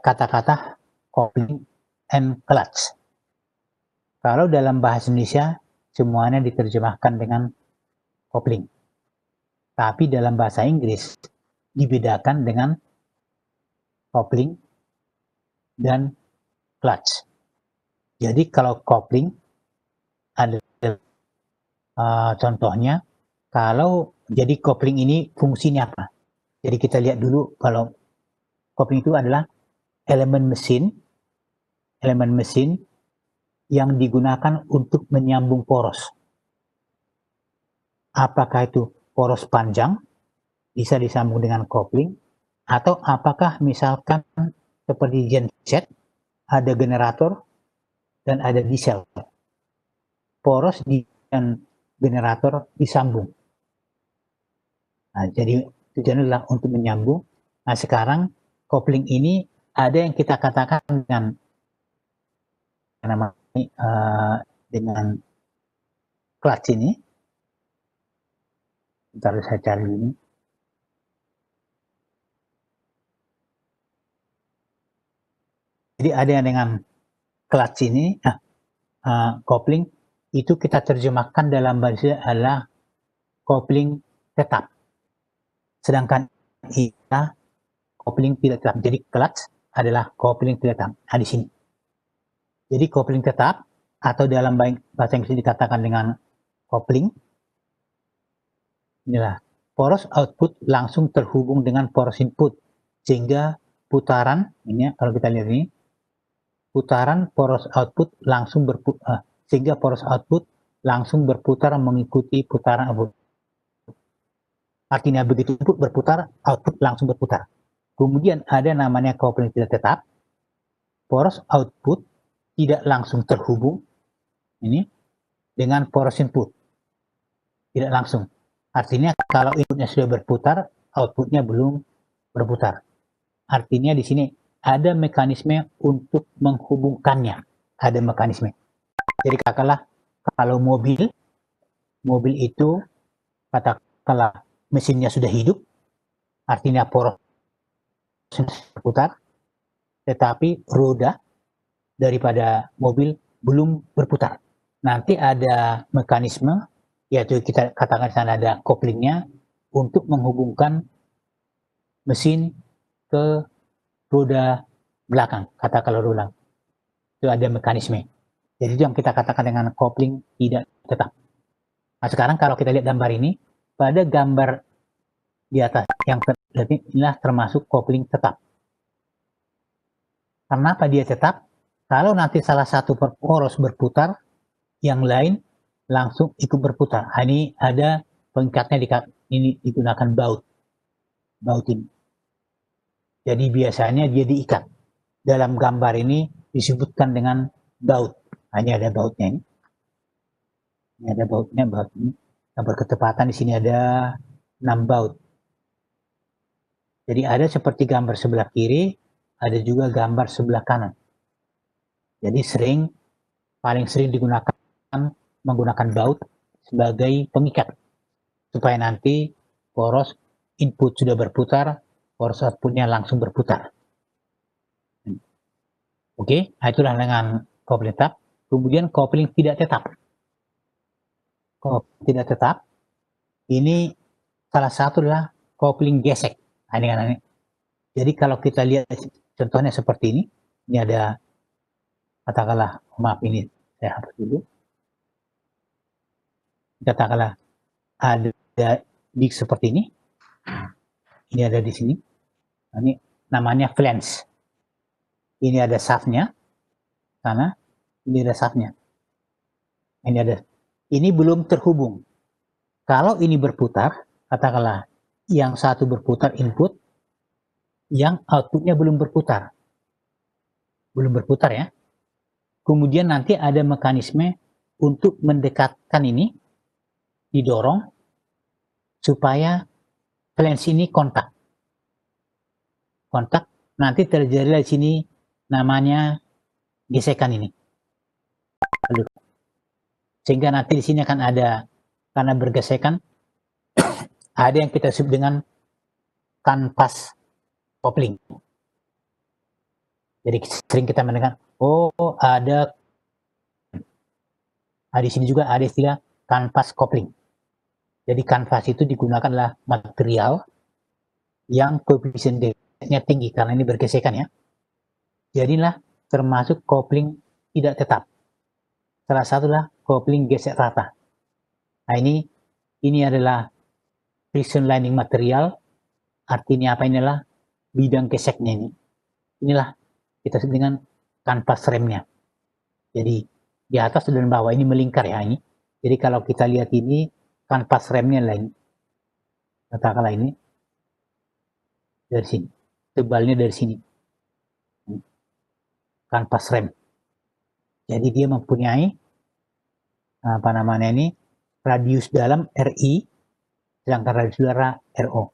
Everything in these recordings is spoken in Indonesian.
kata-kata coupling and clutch. Kalau dalam bahasa Indonesia semuanya diterjemahkan dengan coupling. Tapi dalam bahasa Inggris dibedakan dengan coupling dan clutch. Jadi kalau coupling adalah contohnya, kalau jadi coupling ini fungsinya apa? Jadi kita lihat dulu, kalau coupling itu adalah elemen mesin yang digunakan untuk menyambung poros. Apakah itu poros panjang bisa disambung dengan coupling, atau apakah misalkan seperti genset ada generator dan ada diesel, poros dan generator disambung. Nah, jadi tujuannya adalah untuk menyambung. Nah, sekarang coupling ini ada yang kita katakan dengan clutch ini. Bentar, saya cari ini. Jadi ada yang dengan clutch ini, coupling itu kita terjemahkan dalam bahasa adalah coupling tetap. Sedangkan kita coupling tidak tetap. Jadi clutch adalah coupling tidak tetap. Nah, di sini. Jadi coupling tetap atau dalam bahasa Inggris dikatakan dengan coupling, inilah poros output langsung terhubung dengan poros input, sehingga putaran ini kalau kita lihat ini, putaran poros output langsung sehingga poros output langsung berputar mengikuti putaran output. Artinya begitu input berputar, output langsung berputar. Kemudian ada namanya coupling tidak tetap. Poros output tidak langsung terhubung ini dengan poros input. Tidak langsung. Artinya kalau inputnya sudah berputar, outputnya belum berputar. Artinya di sini ada mekanisme untuk menghubungkannya. Ada mekanisme. Jadi katakanlah kalau mobil itu katakanlah mesinnya sudah hidup, artinya poros berputar, tetapi roda daripada mobil belum berputar. Nanti ada mekanisme, yaitu kita katakan sana ada couplingnya untuk menghubungkan mesin ke roda belakang, katakanlah ulang. Itu ada mekanisme. Jadi itu yang kita katakan dengan coupling tidak tetap. Nah, sekarang kalau kita lihat gambar ini, pada gambar di atas yang inilah termasuk coupling tetap. Kenapa dia tetap? Kalau nanti salah satu poros berputar, yang lain langsung ikut berputar. Ini ada pengikatnya, ini digunakan baut ini. Jadi biasanya dia diikat. Dalam gambar ini disebutkan dengan baut. Ini ada bautnya ini. Ini ada bautnya, baut ini. Nah, berketepatan di sini ada 6 baut. Jadi ada seperti gambar sebelah kiri, ada juga gambar sebelah kanan. Jadi paling sering digunakan menggunakan baut sebagai pengikat, supaya nanti poros input sudah berputar, poros outputnya langsung berputar. Oke, nah itulah dengan coupling tetap. Kemudian coupling tidak tetap. Coupling tidak tetap, ini salah satu adalah coupling gesek. Nah, ini. Jadi kalau kita lihat contohnya seperti ini ada, katakanlah, maaf ini saya hapus dulu. Katakanlah ada di seperti ini. Ini ada di sini. Nah, ini namanya flange. Ini ada shaftnya, sana. Ini ada shaftnya. Ini belum terhubung. Kalau ini berputar, katakanlah yang satu berputar input, yang outputnya belum berputar. Belum berputar ya. Kemudian nanti ada mekanisme untuk mendekatkan ini, didorong, supaya flange ini kontak. Nanti terjadi di sini namanya gesekan ini. Sehingga nanti di sini akan ada, karena bergesekan, ada yang kita sebut dengan kanvas coupling. Jadi sering kita mendengar, oh ada, di sini juga ada istilah kanvas coupling. Jadi kanvas itu digunakanlah material yang koefisien geseknya tinggi karena ini bergesekan ya. Jadilah termasuk kopling tidak tetap. Salah satulah kopling gesek rata. Nah ini adalah friction lining material, artinya apa, inilah bidang geseknya ini. Inilah kita sebut dengan kanvas remnya. Jadi di atas dan bawah ini melingkar ya ini. Jadi kalau kita lihat ini kanvas remnya lain. Katakanlah ini dari sini, tebalnya dari sini. Kanvas rem. Jadi dia mempunyai apa namanya ini, radius dalam RI, sedangkan radius luar RO.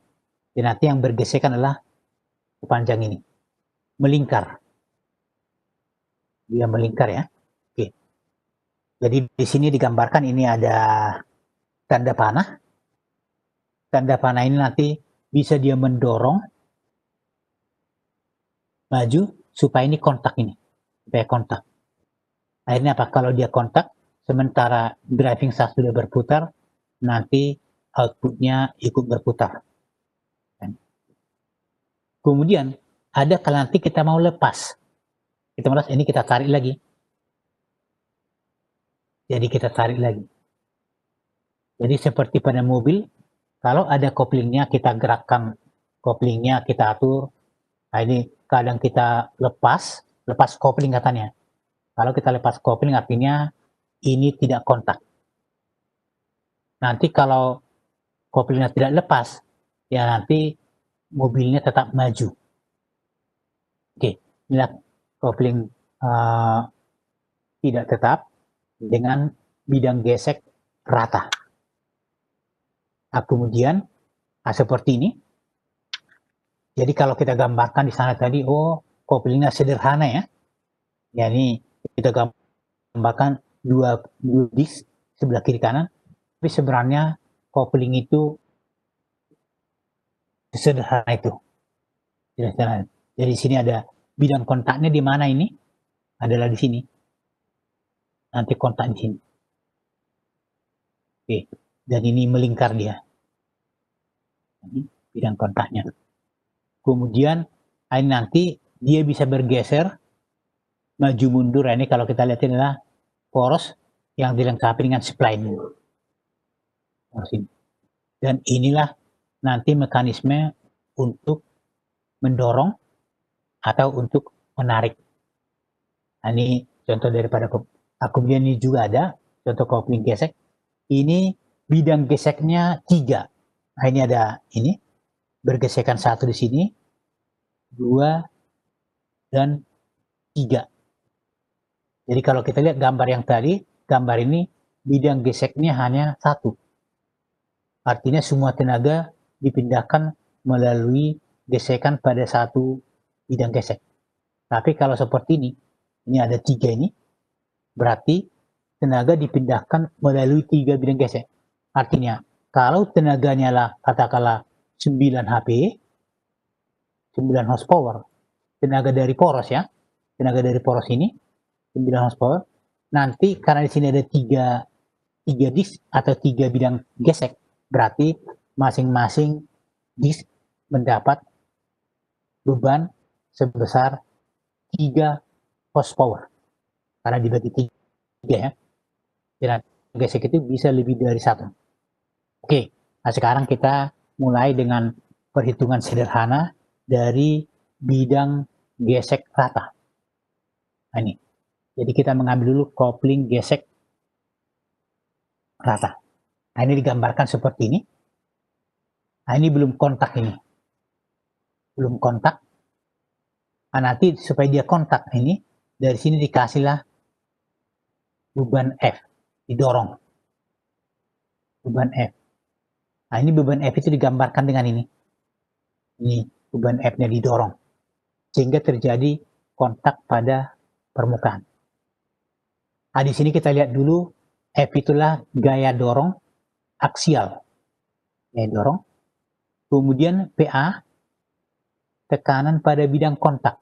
Dan nanti yang bergesekan adalah sepanjang ini, melingkar. Dia melingkar ya. Oke. Jadi di sini digambarkan ini ada tanda panah. Tanda panah ini nanti bisa dia mendorong maju supaya ini kontak ini, supaya kontak. Akhirnya apa? Kalau dia kontak, sementara driving shaft sudah berputar, nanti outputnya ikut berputar. Kemudian ada kalau nanti kita mau lepas, ini kita tarik lagi. Jadi kita tarik lagi. Jadi seperti pada mobil, kalau ada koplingnya kita gerakkan, koplingnya kita atur. Nah ini kadang kita lepas kopling katanya. Kalau kita lepas kopling artinya ini tidak kontak. Nanti kalau koplingnya tidak lepas, ya nanti mobilnya tetap maju. Oke, inilah kopling tidak tetap dengan bidang gesek rata. Nah, kemudian seperti ini. Jadi kalau kita gambarkan di sana tadi, oh koplingnya sederhana ya. Ya ini kita gambarkan dua disk sebelah kiri kanan. Tapi sebenarnya kopling itu sederhana itu. Sederhana. Jadi di sini ada bidang kontaknya di mana ini? Adalah di sini. Nanti kontak di sini. Oke. Dan ini melingkar dia. Ini bidang kontaknya. Kemudian ini nanti dia bisa bergeser maju mundur. Ini kalau kita lihat ini adalah poros yang dilengkapi dengan spline. Dan inilah nanti mekanisme untuk mendorong atau untuk menarik. Nah, ini contoh daripada kemudian ini juga ada contoh kopling gesek. Ini bidang geseknya 3. Nah, ini ada ini bergesekan 1 di sini, 2 dan 3. Jadi kalau kita lihat gambar yang tadi, gambar ini bidang geseknya hanya 1. Artinya semua tenaga dipindahkan melalui gesekan pada satu bidang gesek. Tapi kalau seperti ini ada 3 ini, berarti tenaga dipindahkan melalui 3 bidang gesek. Artinya kalau tenaganya lah katakanlah 9 HP, 9 horsepower, tenaga dari poros ya, tenaga dari poros ini 9 horsepower, nanti karena di sini ada 3 disk atau 3 bidang gesek, berarti masing-masing disk mendapat beban sebesar 3 horsepower karena dibagi 3 ya. Dan gesek itu bisa lebih dari 1. Oke, nah sekarang kita mulai dengan perhitungan sederhana dari bidang gesek rata. Nah ini, jadi kita mengambil dulu kopling gesek rata. Nah ini digambarkan seperti ini. Nah ini belum kontak ini. Belum kontak. Nah nanti supaya dia kontak ini, dari sini dikasihlah beban F, didorong. Beban F. Nah ini beban F itu digambarkan dengan ini. Ini beban F-nya didorong. Sehingga terjadi kontak pada permukaan. Nah di sini kita lihat dulu, F itulah gaya dorong aksial. Gaya dorong. Kemudian PA, tekanan pada bidang kontak.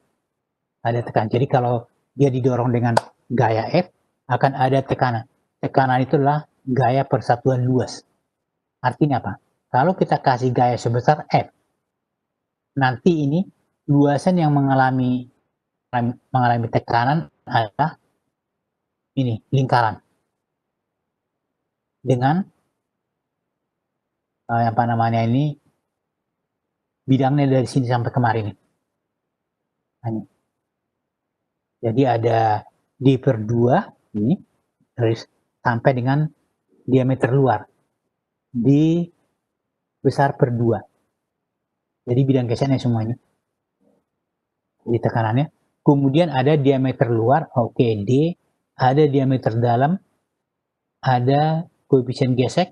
ada tekanan. Jadi kalau dia didorong dengan gaya F, akan ada tekanan. Tekanan itulah gaya persatuan luas. Artinya apa? Kalau kita kasih gaya sebesar F, nanti ini luasan yang mengalami tekanan adalah ini lingkaran dengan apa namanya ini bidangnya dari sini sampai kemarin. Jadi ada D per 2 ini sampai dengan diameter luar D besar per 2. Jadi bidang gesernya semuanya di tekanannya. Kemudian ada diameter luar, oke, D, ada diameter dalam, ada koefisien gesek,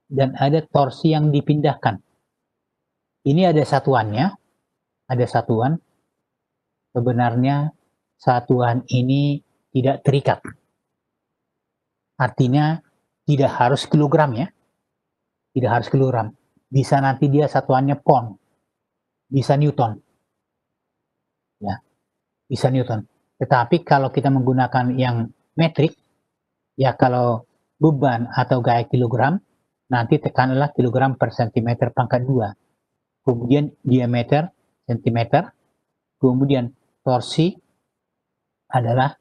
dan ada torsi yang dipindahkan. Ini ada satuannya, ada satuan. Sebenarnya satuan ini tidak terikat. Artinya tidak harus kilogram ya. Tidak harus kilogram. Bisa nanti dia satuannya pound. Bisa Newton. Ya, bisa Newton. Tetapi kalau kita menggunakan yang metrik, ya kalau beban atau gaya kilogram, nanti tekananlah kilogram per centimeter pangkat 2. Kemudian diameter centimeter, kemudian torsi adalah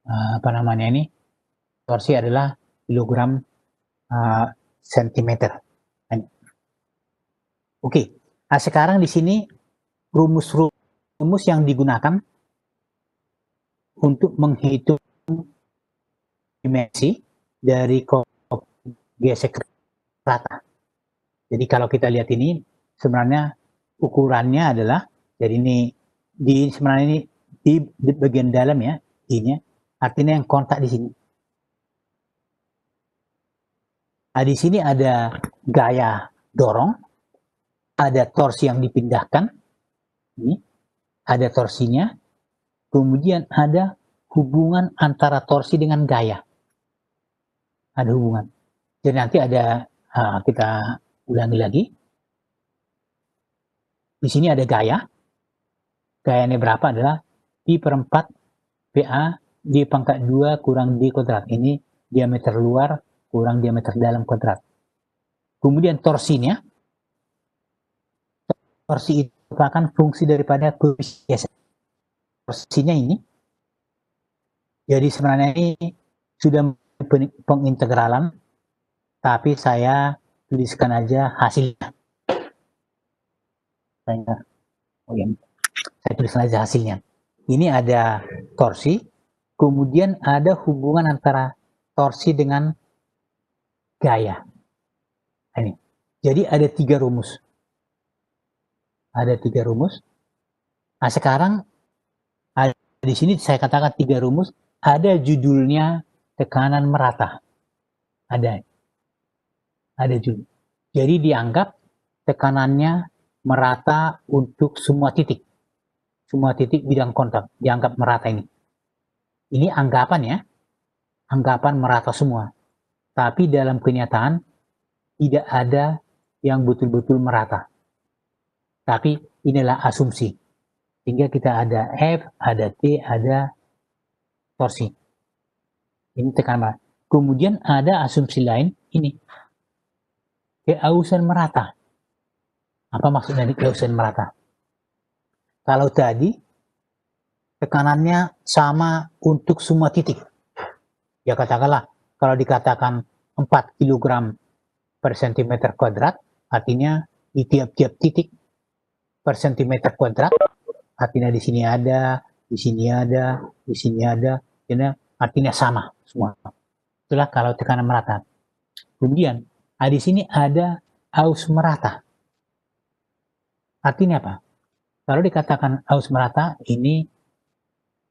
apa namanya ini? Torsi adalah kilogram sentimeter. Oke. Nah, sekarang di sini rumus yang digunakan untuk menghitung dimensi dari gesek rata. Jadi kalau kita lihat ini sebenarnya ukurannya adalah, jadi ini sebenarnya ini di bagian dalam ya, ini artinya yang kontak di sini. Nah, di sini ada gaya dorong, ada torsi yang dipindahkan, ini ada torsinya, kemudian ada hubungan antara torsi dengan gaya. Ada hubungan. Jadi nanti ada kita ulangi lagi. Di sini ada gaya. Gayanya berapa adalah I per 4 PA D pangkat 2 kurang D kuadrat. Ini diameter luar kurang diameter dalam kuadrat. Kemudian torsinya. Torsi itu merupakan fungsi daripada koefisien. Torsinya ini. Jadi sebenarnya ini sudah pengintegralan, tapi saya tuliskan aja hasilnya. Saya tuliskan aja hasilnya. Ini ada torsi, kemudian ada hubungan antara torsi dengan gaya. Ini. Jadi ada 3 rumus. Ada 3 rumus. Nah sekarang di sini saya katakan 3 rumus. Ada judulnya tekanan merata. Ada judul. Jadi dianggap tekanannya merata untuk semua titik. Semua titik bidang kontak dianggap merata ini. Ini anggapan ya. Anggapan merata semua. Tapi dalam kenyataan tidak ada yang betul-betul merata. Tapi inilah asumsi. Sehingga kita ada F, ada T, ada torsi. Ini tekanan. Kemudian ada asumsi lain, ini. Keausan merata. Apa maksudnya keausan merata? Kalau tadi tekanannya sama untuk semua titik. Ya katakanlah, kalau dikatakan 4 kg per centimeter kuadrat, artinya di tiap-tiap titik per centimeter kuadrat, artinya di sini ada, di sini ada, di sini ada, artinya sama semua. Itulah kalau tekanan merata. Kemudian di sini ada aus merata. Artinya apa? Kalau dikatakan aus merata, ini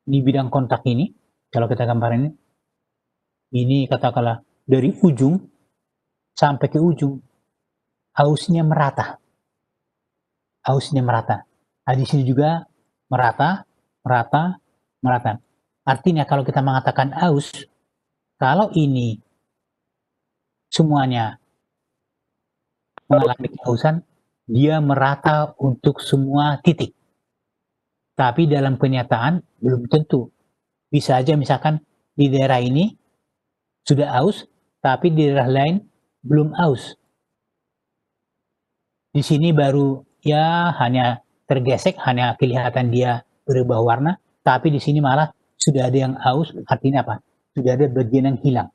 di bidang kontak ini, kalau kita gambar ini katakanlah dari ujung sampai ke ujung, ausnya merata. Ausnya merata. Nah, di sini juga merata, merata, merata. Artinya kalau kita mengatakan aus, kalau ini semuanya mengalami kehausan, dia merata untuk semua titik. Tapi dalam kenyataan belum tentu. Bisa aja misalkan di daerah ini sudah aus, tapi di daerah lain belum aus. Di sini baru ya hanya tergesek, hanya kelihatan dia berubah warna, tapi di sini malah sudah ada yang aus, artinya apa? Sudah ada bagian yang hilang.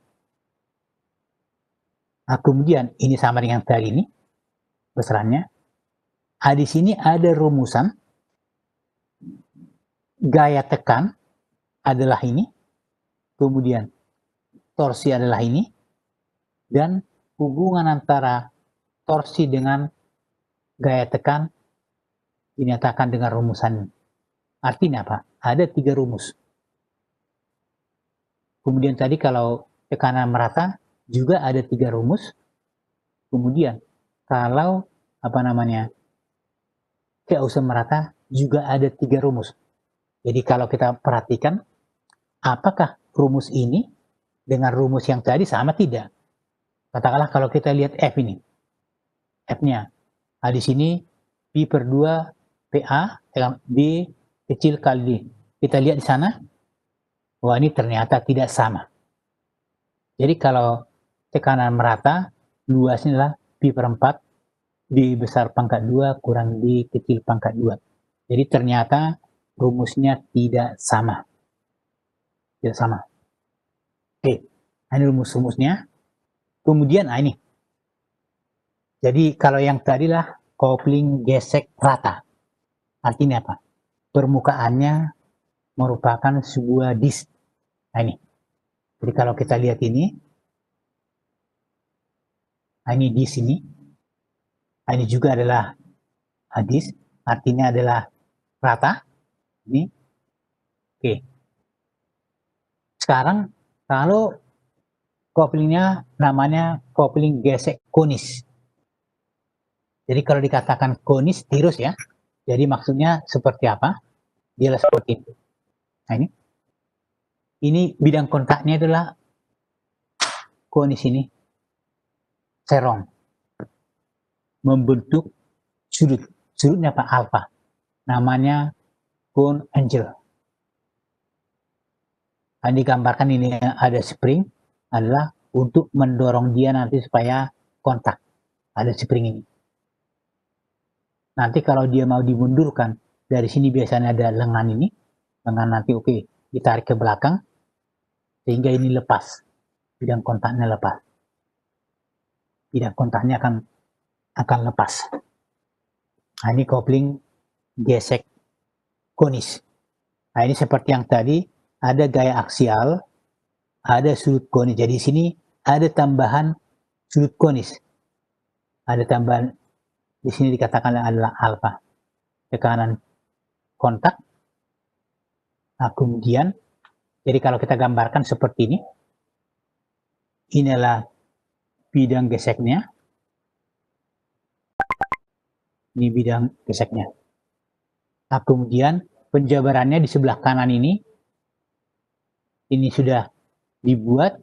Nah, kemudian ini sama dengan tadi ini, besarannya. Di sini ada rumusan, gaya tekan adalah ini, kemudian torsi adalah ini, dan hubungan antara torsi dengan gaya tekan dinyatakan dengan rumusan. Artinya apa? Ada 3 rumus. Kemudian tadi kalau tekanan merata juga ada 3 rumus. Kemudian kalau keausan merata juga ada 3 rumus. Jadi kalau kita perhatikan, apakah rumus ini dengan rumus yang tadi sama tidak? Katakanlah kalau kita lihat F ini, F-nya. Nah, di sini P per 2 PA B kecil kali D. Kita lihat di sana, wah ini ternyata tidak sama. Jadi kalau tekanan merata, luasnya adalah P per 4 D besar pangkat 2 kurang D kecil pangkat 2. Jadi ternyata rumusnya tidak sama. Tidak sama. Oke, ini rumus-rumusnya. Kemudian ini. Jadi kalau yang tadi lah kopling gesek rata. Artinya apa? Permukaannya merupakan sebuah disk. Nah ini. Jadi kalau kita lihat ini disk ini. Ini juga adalah disk. Artinya adalah rata. Ini. Oke. Sekarang kalau koplingnya namanya kopling gesek konis. Jadi kalau dikatakan konis tirus ya, jadi maksudnya seperti apa? Dia seperti itu. Nah ini bidang kontaknya adalah konis ini, serong, membentuk sudut. Sudutnya apa? Alfa. Namanya cone angle. Nah, digambarkan ini ada spring, adalah untuk mendorong dia nanti supaya kontak. Ada spring ini. Nanti kalau dia mau dimundurkan, dari sini biasanya ada lengan ini, lengan nanti ditarik ke belakang, sehingga ini lepas, bidang kontaknya lepas. Bidang kontaknya akan lepas. Nah, ini kopling gesek konis. Nah, ini seperti yang tadi, ada gaya aksial, ada sudut konis. Jadi di sini ada tambahan sudut konis. Ada tambahan, di sini dikatakan adalah alfa. Tekanan kontak. Nah, kemudian, jadi kalau kita gambarkan seperti ini, inilah bidang geseknya. Ini bidang geseknya. Nah, kemudian penjabarannya di sebelah kanan ini sudah dibuat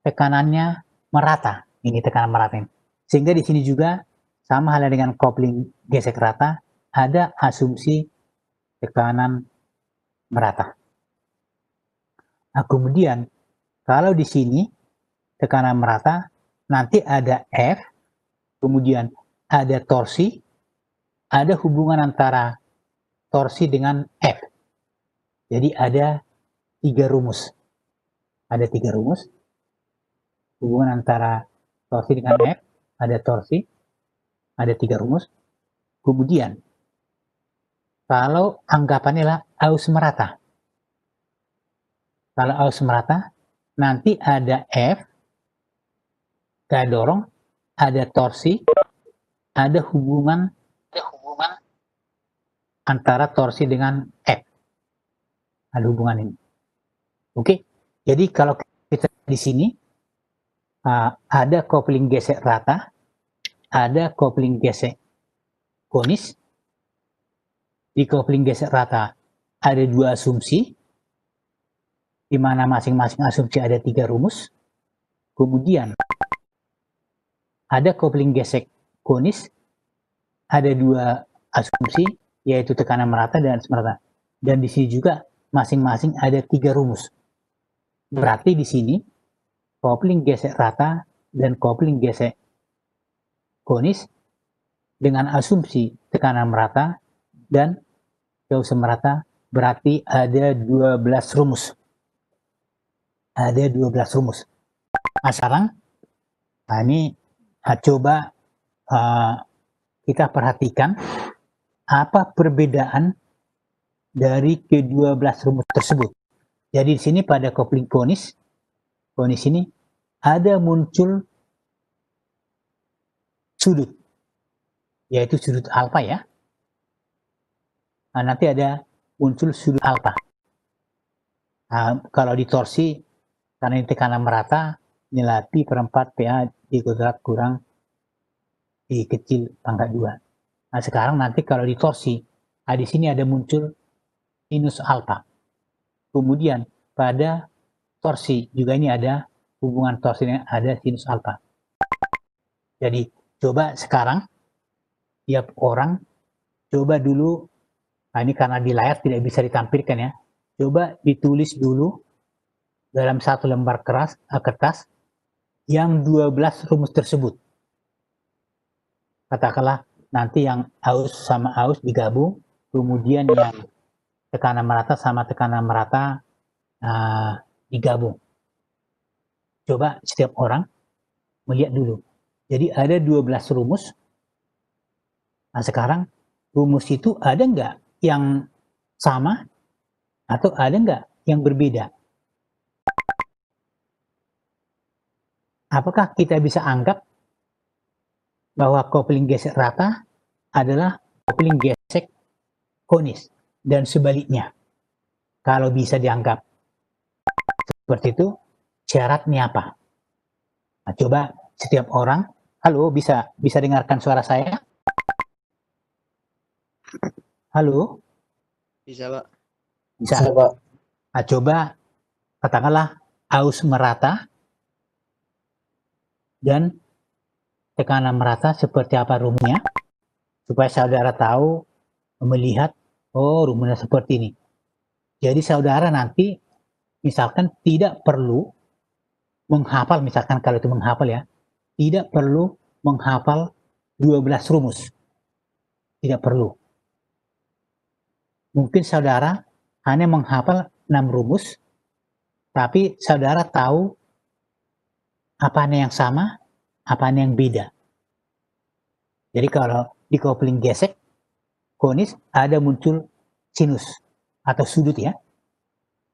tekanannya merata. Ini tekanan merata ini. Sehingga di sini juga sama halnya dengan kopling gesek rata, ada asumsi tekanan merata. Nah, kemudian kalau di sini tekanan merata, nanti ada F, kemudian ada torsi, ada hubungan antara torsi dengan F. Jadi ada 3 rumus. Ada 3 rumus. Hubungan antara torsi dengan F, ada torsi, ada 3 rumus. Kemudian, kalau anggapannya adalah aus merata. Kalau aus merata, nanti ada F, gaya dorong, ada torsi, ada hubungan antara torsi dengan F. Ada hubungan ini. Oke, jadi kalau kita di sini ada kopling gesek rata, ada kopling gesek konis. Di kopling gesek rata ada 2 asumsi, di mana masing-masing asumsi ada 3 rumus. Kemudian ada kopling gesek konis, ada 2 asumsi, yaitu tekanan merata dan semerata. Dan di sini juga masing-masing ada 3 rumus. Berarti di sini kopling gesek rata dan kopling gesek konis dengan asumsi tekanan merata dan jauh semerata berarti ada 12 rumus. Ada 12 rumus. Nah, sekarang ini coba kita perhatikan apa perbedaan dari ke-12 rumus tersebut. Jadi di sini pada kopling konis ini ada muncul sudut, yaitu sudut alfa ya. Nah, nanti ada muncul sudut alfa. Nah, kalau ditorsi, karena ini tekanan merata, nilai pi per 4 PA di kuadrat kurang di kecil pangkat 2. Nah, sekarang nanti kalau ditorsi, di sini ada muncul sinus alfa. Kemudian pada torsi juga ini ada hubungan torsinya, ada sinus alfa. Jadi coba sekarang tiap orang coba dulu, nah ini karena di layar tidak bisa ditampilkan ya, coba ditulis dulu dalam satu lembar kertas yang 12 rumus tersebut. Katakanlah nanti yang aus sama aus digabung, kemudian yang tekanan merata sama tekanan merata digabung. Coba setiap orang melihat dulu. Jadi ada 12 rumus. Nah sekarang rumus itu ada nggak yang sama atau ada nggak yang berbeda? Apakah kita bisa anggap bahwa kopling gesek rata adalah kopling gesek konis dan sebaliknya? Kalau bisa dianggap seperti itu, syaratnya apa? Nah, coba setiap orang, halo, bisa dengarkan suara saya? Halo? Bisa, Pak. Bisa, Pak. Nah, coba katakanlah aus merata dan tekanan merata seperti apa rumusnya, supaya saudara tahu melihat, oh rumusnya seperti ini. Jadi saudara nanti misalkan tidak perlu menghafal, misalkan kalau itu menghafal ya, tidak perlu menghafal 12 rumus. Tidak perlu. Mungkin saudara hanya menghafal 6 rumus, tapi saudara tahu apanya yang sama, apanya yang beda. Jadi kalau di kopling gesek, konis ada muncul sinus atau sudut ya.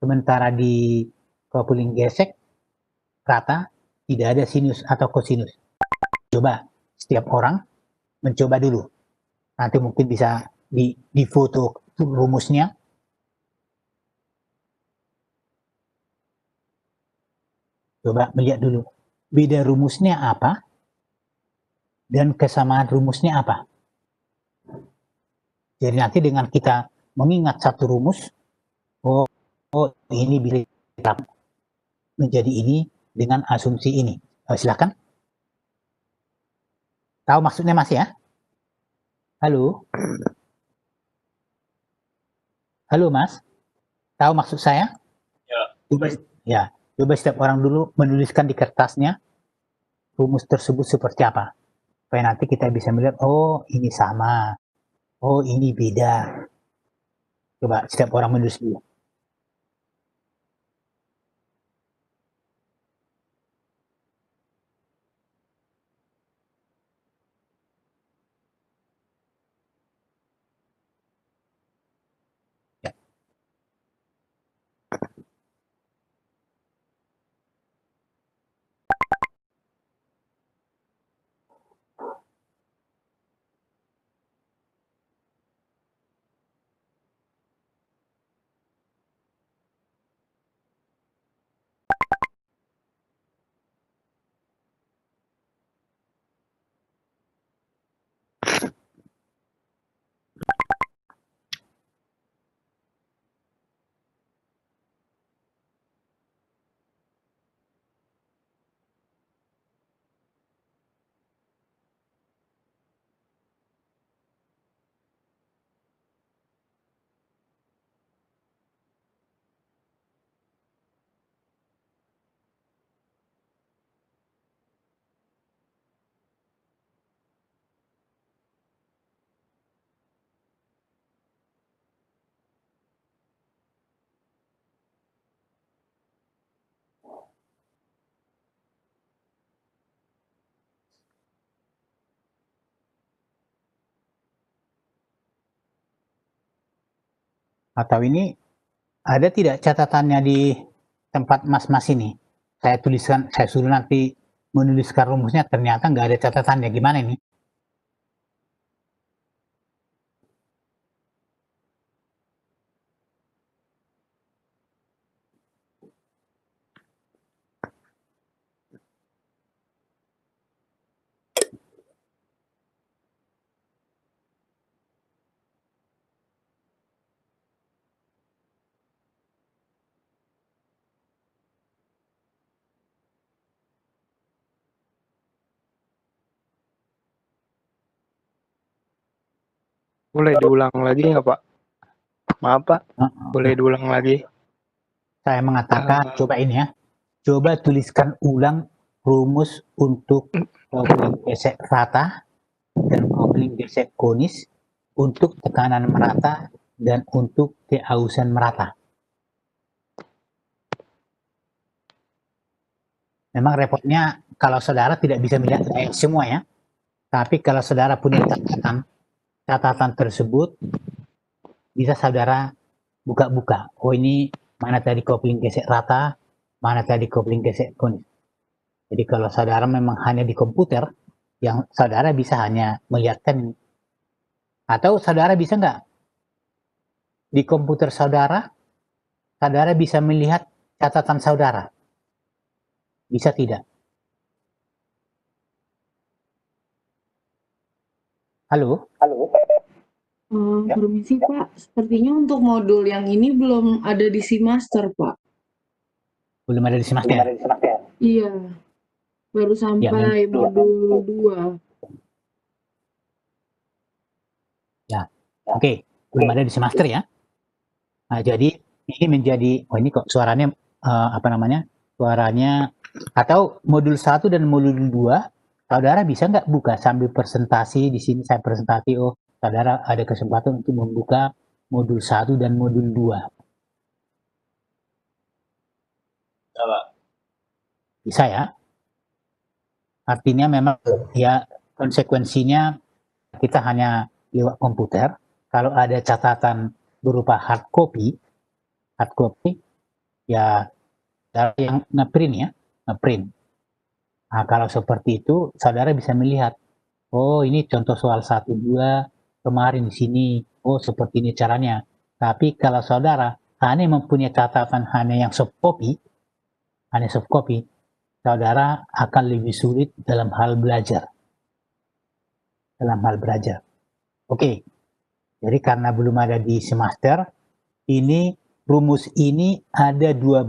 Sementara di kopling gesek, rata, tidak ada sinus atau kosinus. Coba setiap orang mencoba dulu. Nanti mungkin bisa di foto rumusnya. Coba melihat dulu. Beda rumusnya apa dan kesamaan rumusnya apa. Jadi nanti dengan kita mengingat satu rumus, oh ini bisa menjadi ini dengan asumsi ini. Silakan. Tahu maksudnya Mas ya? Halo? Halo Mas? Tahu maksud saya? Ya. Coba setiap orang dulu menuliskan di kertasnya rumus tersebut seperti apa. Supaya nanti kita bisa melihat, oh ini sama, oh ini beda. Coba setiap orang menulis dulu. Ya. Atau ini ada tidak catatannya di tempat mas-mas ini? Saya tuliskan, saya suruh nanti menuliskan rumusnya, ternyata nggak ada catatannya. Gimana ini? Boleh diulang lagi nggak Pak? Maaf Pak, boleh Ya, diulang lagi? saya mengatakan, coba ini ya, coba tuliskan ulang rumus untuk coupling gesek rata dan coupling gesek konis untuk tekanan merata dan untuk keausan merata. Memang repotnya kalau saudara tidak bisa melihat semua ya, tapi kalau saudara punya catatan tersebut, bisa saudara buka-buka. Oh ini mana tadi coupling gesek rata, mana tadi coupling gesek konis. Jadi kalau saudara memang hanya di komputer, yang saudara bisa hanya melihatkan ini. Atau saudara bisa nggak di komputer saudara, saudara bisa melihat catatan saudara. Bisa tidak? Halo? Permisi Pak, sepertinya untuk modul yang ini belum ada di Simaster Pak. Belum ada di semester? Iya, baru sampai modul 2. Ya, oke. Belum ada di semester ya. Nah, jadi ini menjadi, oh ini kok suaranya apa namanya? Suaranya atau modul 1 dan modul 2, saudara bisa nggak buka sambil presentasi di sini saya presentasi, oh saudara ada kesempatan untuk membuka modul 1 dan modul 2. Bisa ya? Artinya memang ya konsekuensinya kita hanya lewat komputer. Kalau ada catatan berupa hard copy ya yang ngeprint ya, ngeprint. Nah, kalau seperti itu, saudara bisa melihat, oh ini contoh soal 1, 2, kemarin di sini, oh seperti ini caranya. Tapi kalau saudara hanya mempunyai catatan hanya yang soft copy, saudara akan lebih sulit dalam hal belajar. Oke, jadi karena belum ada di semester, ini rumus ini ada 12.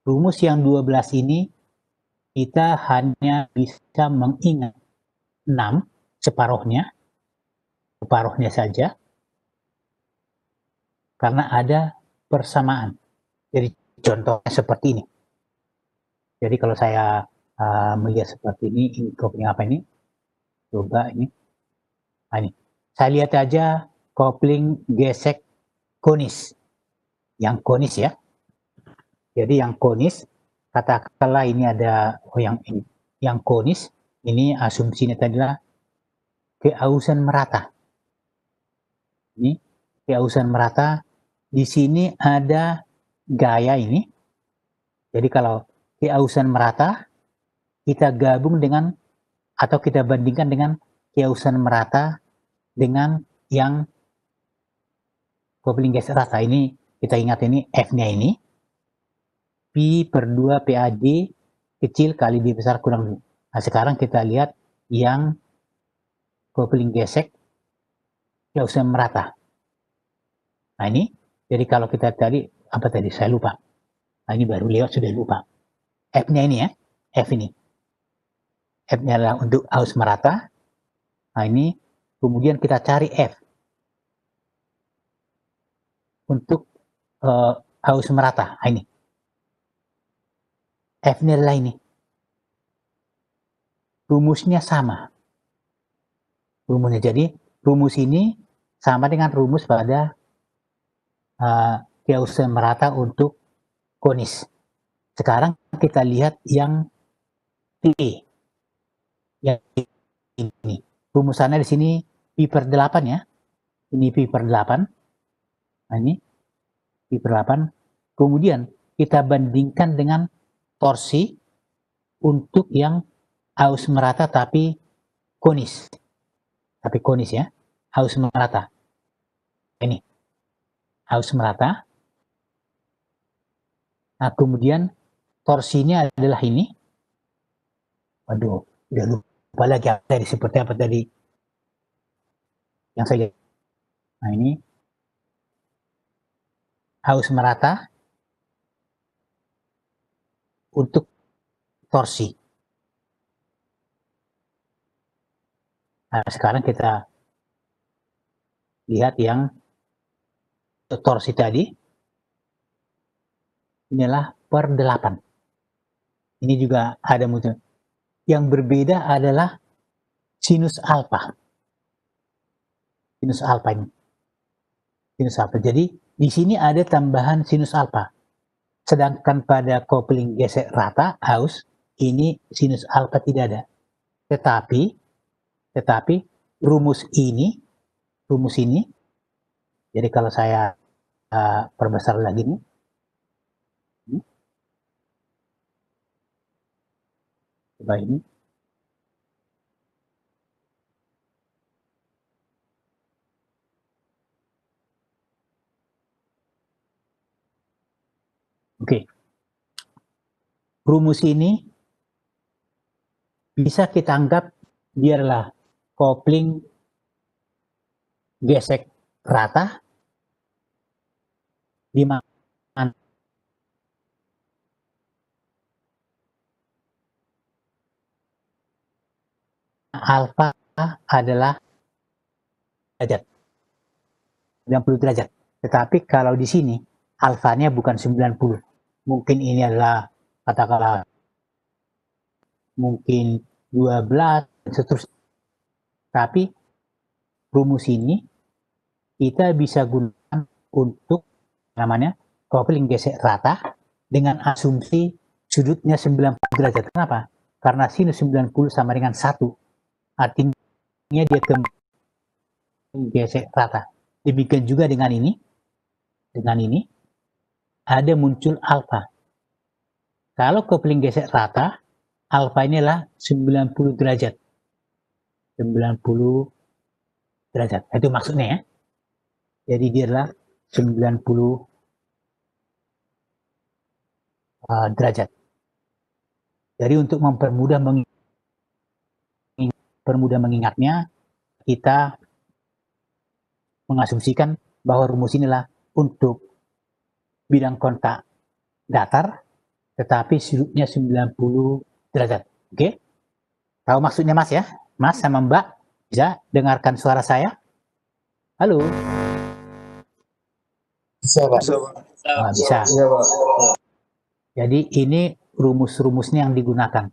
Rumus yang 12 ini kita hanya bisa mengingat 6, separuhnya saja, karena ada persamaan. Jadi contohnya seperti ini. Jadi kalau saya melihat seperti ini coupling apa ini? Coba ini. Nah, ini. Saya lihat aja coupling gesek konis. Yang konis ya. Jadi yang konis, katakanlah ini ada yang ini. Yang konis, ini asumsinya tadi adalah keausan merata. Ini keausan merata. Di sini ada gaya ini. Jadi kalau keausan merata, kita gabung dengan atau kita bandingkan dengan keausan merata dengan yang coupling gesek rata. Ini kita ingat ini F-nya ini P per 2 PAD kecil kali D besar kurang 2. Nah sekarang kita lihat yang coupling gesek keausan merata. Nah ini, jadi kalau kita tadi, apa tadi, saya lupa. Nah ini baru lewat sudah lupa. F-nya ini ya, F ini. F-nya adalah untuk aus merata. Nah ini, kemudian kita cari F. Untuk aus merata. Nah ini. F-nya adalah ini. Rumusnya sama. Rumusnya, jadi rumus ini sama dengan rumus pada keausan merata untuk konis. Sekarang kita lihat yang P. Yang ini. Rumusannya di sini Pi per 8 ya. Ini Pi per 8. Nah, ini figure 8. Kemudian kita bandingkan dengan torsi untuk yang aus merata tapi konis. Tapi konis ya, aus merata. Ini, aus merata. Nah, kemudian torsinya adalah ini. Waduh, udah lupa lagi tadi seperti apa tadi yang saya lihat. Nah, ini aus merata untuk torsi. Nah, sekarang kita lihat yang torsi tadi. Inilah per 8. Ini juga ada muncul. Yang berbeda adalah sinus alfa. Sinus alfa ini. Sinus alfa. Jadi di sini ada tambahan sinus alfa. Sedangkan pada kopling gesek rata aus ini sinus alfa tidak ada. Tetapi rumus ini jadi kalau saya perbesar lagi nih. Coba ini. Oke. Rumus ini bisa kita anggap biarlah kopling gesek rata di mana alfa adalah derajat 90 derajat. Tetapi kalau di sini alfanya bukan 90. Mungkin ini adalah katakanlah mungkin 12 seterusnya. Tapi rumus ini kita bisa gunakan untuk namanya kopling gesek rata dengan asumsi sudutnya 90 derajat. Kenapa? Karena sinus 90 sama dengan 1. Artinya dia gesek rata. Demikian juga dengan ini. Dengan ini ada muncul alfa. Kalau kopling gesek rata, alfa inilah 90 derajat. 90 derajat. Itu maksudnya ya. Jadi dia adalah 90 derajat. Jadi untuk mempermudah mengingatnya, kita mengasumsikan bahwa rumus inilah untuk bidang kontak datar, tetapi sudutnya 90 derajat. Oke? Tahu maksudnya Mas ya? Mas sama Mbak, bisa dengarkan suara saya? Halo? Bisa, Pak. Bisa. Iya, Pak. Jadi ini rumus-rumusnya yang digunakan.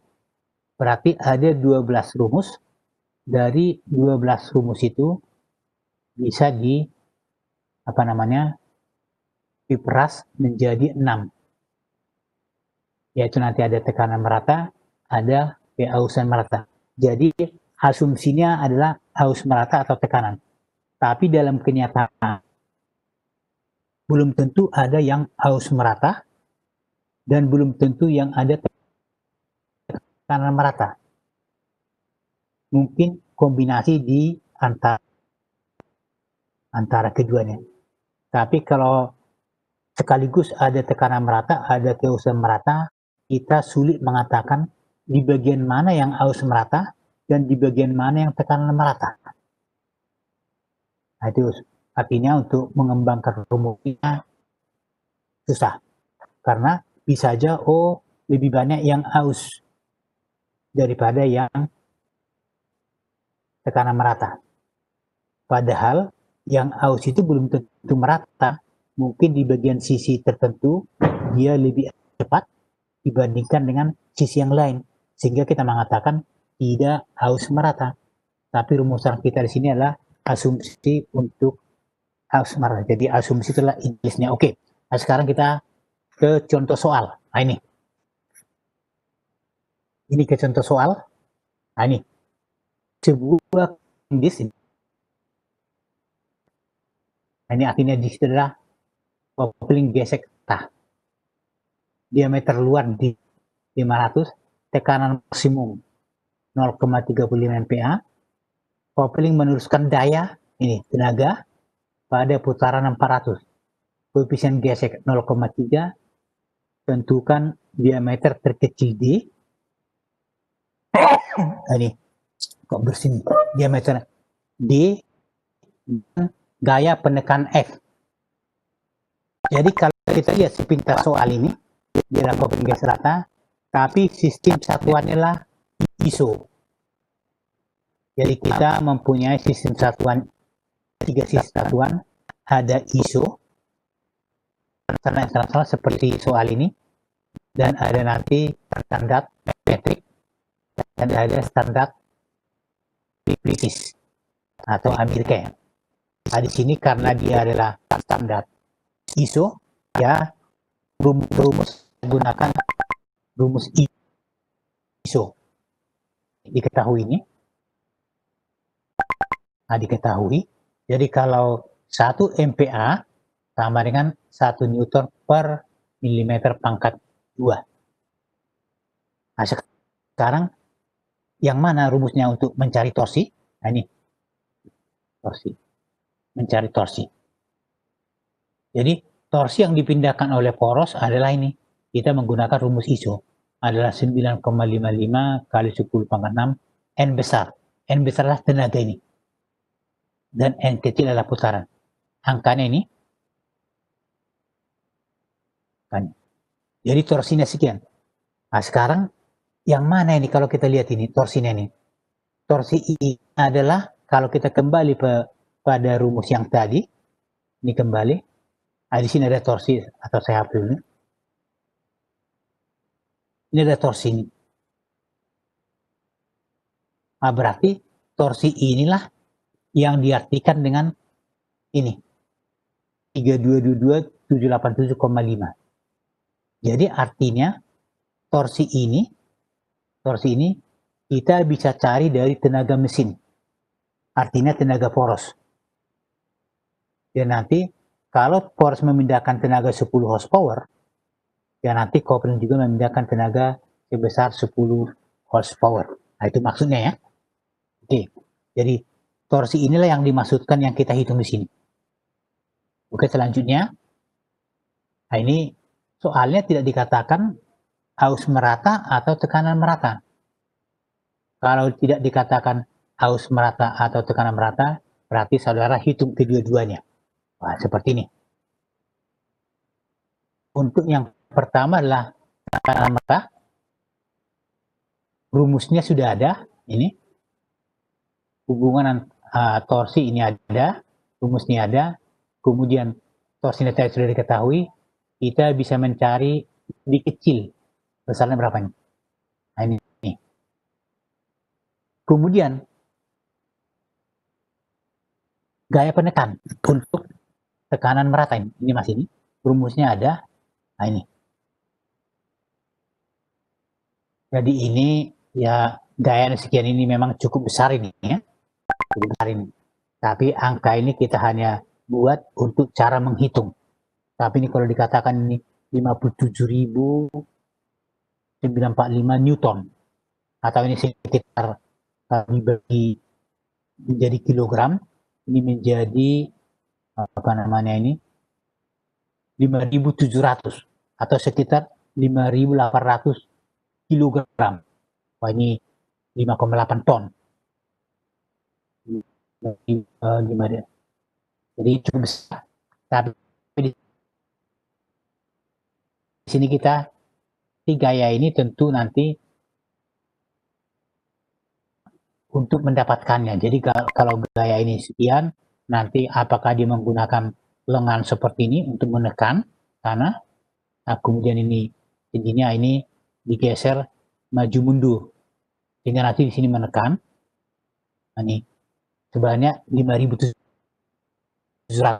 Berarti ada 12 rumus. Dari 12 rumus itu bisa diperas menjadi 6. Yaitu nanti ada tekanan merata, ada keausan merata. Jadi asumsinya adalah aus merata atau tekanan. Tapi dalam kenyataan belum tentu ada yang aus merata dan belum tentu yang ada tekanan merata. Mungkin kombinasi di antara keduanya. Tapi kalau sekaligus ada tekanan merata, ada keausan merata, kita sulit mengatakan di bagian mana yang aus merata dan di bagian mana yang tekanan merata. Nah, itu artinya untuk mengembangkan rumusnya susah. Karena bisa aja lebih banyak yang aus daripada yang tekanan merata. Padahal yang aus itu belum tentu merata. Mungkin di bagian sisi tertentu dia lebih cepat dibandingkan dengan sisi yang lain. Sehingga kita mengatakan tidak aus merata. Tapi rumusan kita di sini adalah asumsi untuk aus merata. Jadi asumsi itulah Inggrisnya. Oke. Nah, sekarang kita ke contoh soal. Nah, ini. Ini ke contoh soal. Nah, ini. Sebuah indis. Nah, ini artinya di situ adalah kopling gesek tah. Diameter luar di 500, tekanan maksimum 0,35 MPa. Kopling meneruskan daya, ini tenaga, pada putaran 400. Koefisien gesek 0,3, tentukan diameter terkecil D. Ini kok bersin, diameter D dan gaya penekan F. Jadi kalau kita lihat sepintas soal ini, dia adalah kopling gas rata, tapi sistem satuannya lah ISO. Jadi kita mempunyai sistem satuan, 3 sistem satuan, ada ISO, standar internasional seperti soal ini, dan ada nanti standar metrik, dan ada standar British atau Amerika. Nah, di sini karena dia adalah standar ISO, ya rumus menggunakan rumus ISO. Diketahui ini. Nah, diketahui. Jadi kalau 1 MPa sama dengan 1 Newton per milimeter pangkat 2. Nah, sekarang yang mana rumusnya untuk mencari torsi? Nah, ini torsi. Mencari torsi. Jadi torsi yang dipindahkan oleh poros adalah ini. Kita menggunakan rumus ISO. Adalah 9,55 kali 10 pangkat 6 N besar. N besar adalah tenaga ini. Dan N kecil adalah putaran. Angkanya ini. Jadi torsinya sekian. Nah, sekarang yang mana ini kalau kita lihat ini torsinya ini? Torsi I adalah kalau kita kembali pada rumus yang tadi. Ini kembali. Nah, di sini ada torsi atau saya hapus dulu. Ini ada torsi ini. Nah, berarti torsi inilah yang diartikan dengan ini 3222.787,5. Jadi artinya torsi ini kita bisa cari dari tenaga mesin, artinya tenaga poros. Dan nanti kalau poros memindahkan tenaga 10 horsepower, ya nanti kopling juga memindahkan tenaga sebesar 10 horsepower. Nah, itu maksudnya ya. Oke, jadi torsi inilah yang dimaksudkan yang kita hitung di sini. Oke, selanjutnya. Nah, ini soalnya tidak dikatakan aus merata atau tekanan merata. Kalau tidak dikatakan aus merata atau tekanan merata, berarti saudara hitung kedua-duanya. Nah, seperti ini. Untuk yang pertama adalah tekanan merata. Rumusnya sudah ada. Ini. Hubungan torsi ini ada, rumusnya ada, kemudian torsi tadi sudah diketahui, kita bisa mencari di kecil besarnya berapa ini. Nah, ini. Kemudian gaya penekan untuk tekanan merata ini masih ini, rumusnya ada. Nah, ini. Jadi ini ya gaya sekian ini memang cukup besar ini ya. Ini. Tapi angka ini kita hanya buat untuk cara menghitung. Tapi ini kalau dikatakan ini 57.945 Newton atau ini sekitar dibagi menjadi kilogram, ini menjadi apa namanya ini 5.700 atau sekitar 5.800 kilogram. Wah, ini 5,8 ton. Jadi cukup besar. Tapi di sini kita si gaya ini tentu nanti untuk mendapatkannya. Jadi kalau gaya ini sekian, nanti apakah dia menggunakan lengan seperti ini untuk menekan tanah, nah, kemudian ini intinya ini digeser maju mundur sehingga nanti di sini menekan. Nah, ini sebenarnya 5.700,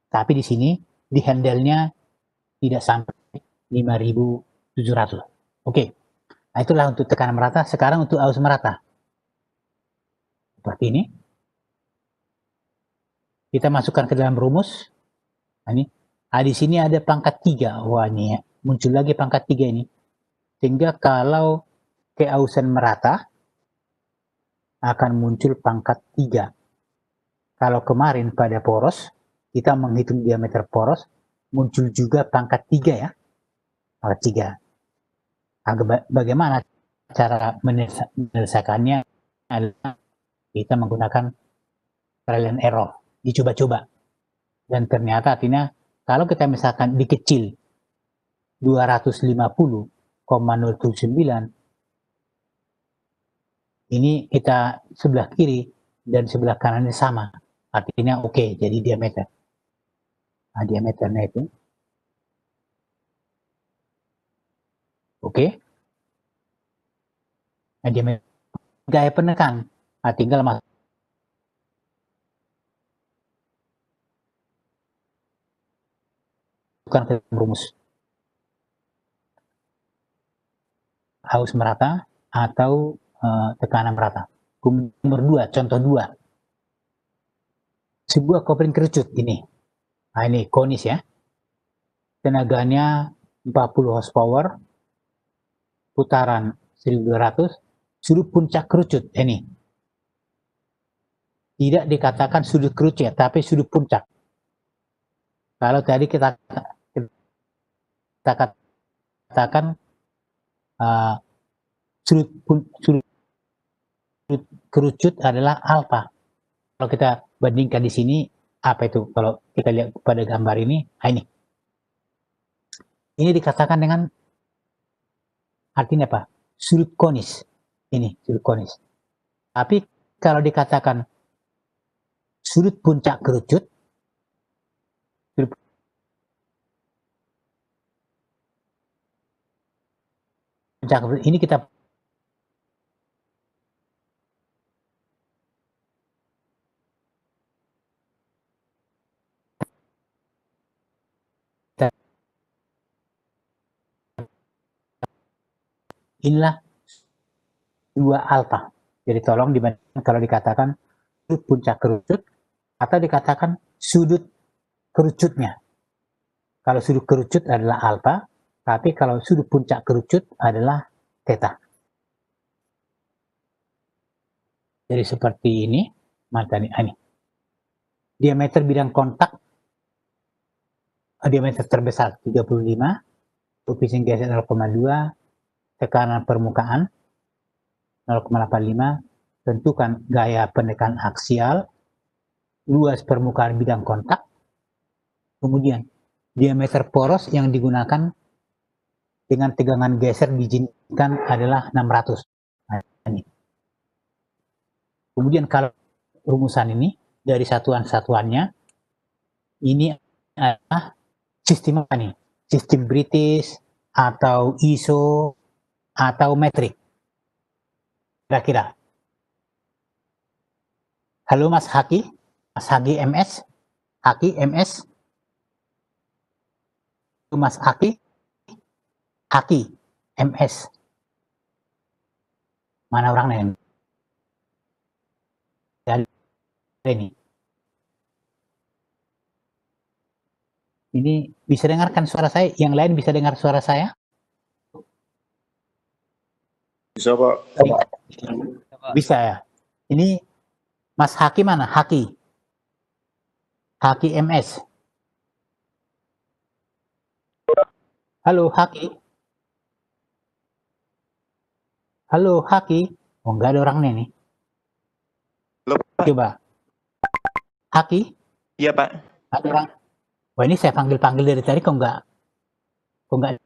tapi di sini di handle-nya tidak sampai 5.700. Oke, nah itulah untuk tekanan merata. Sekarang untuk aus merata seperti ini, kita masukkan ke dalam rumus. Nah, ini Di sini ada pangkat 3. Wah, ini ya, muncul lagi pangkat 3 ini. Sehingga kalau keausan merata, akan muncul pangkat 3. Kalau kemarin pada poros, kita menghitung diameter poros, muncul juga pangkat 3 ya. Pangkat 3. Bagaimana cara menyelesaikannya adalah kita menggunakan trial and error, dicoba-coba. Dan ternyata artinya kalau kita misalkan dikecil 250,079, ini kita sebelah kiri dan sebelah kanannya sama, artinya oke, jadi diameter. Diameternya itu oke. Diameter gaya penekan, tinggal masukkan ke rumus haus merata atau tekanan merata. Nomor 2, contoh 2. Sebuah kopling kerucut ini. Ini konis ya. Tenaganya 40 horsepower, putaran 1200, sudut puncak kerucut ini. Tidak dikatakan sudut kerucut, tapi sudut puncak. Kalau tadi kita katakan sudut kerucut adalah alfa. Kalau kita bandingkan di sini, apa itu? Kalau kita lihat pada gambar ini, ini dikatakan dengan artinya apa? Sudut konis. Ini sudut konis. Tapi kalau dikatakan sudut puncak kerucut, ini kita inilah 2 alfa. Jadi tolong dibandingkan kalau dikatakan sudut puncak kerucut atau dikatakan sudut kerucutnya. Kalau sudut kerucut adalah alfa, tapi kalau sudut puncak kerucut adalah theta. Jadi seperti ini, ini. Diameter bidang kontak, diameter terbesar 35, koefisien geser 0,2, tekanan permukaan 0,85, tentukan gaya pendekan aksial, luas permukaan bidang kontak, kemudian diameter poros yang digunakan dengan tegangan geser diizinkan adalah 600. Ini. Kemudian kalau rumusan ini dari satuan-satuannya, ini adalah sistem apa nih? Sistem British atau ISO atau metrik? Kira-kira. Halo Mas Haki, Mas Haki MS, Haki MS, Mas Haki, Haki MS. Mana orangnya? Ini. Ini bisa dengarkan suara saya? Yang lain bisa dengar suara saya? Bisa, Pak. Bisa ya. Ini Mas Haki mana? Haki. Haki MS. Halo Haki. Halo Haki. Oh, enggak ada orangnya nih. Halo, Pak. Coba. Haki. Iya, Pak. Ada orang. Wah, ini saya panggil-panggil dari tadi kok enggak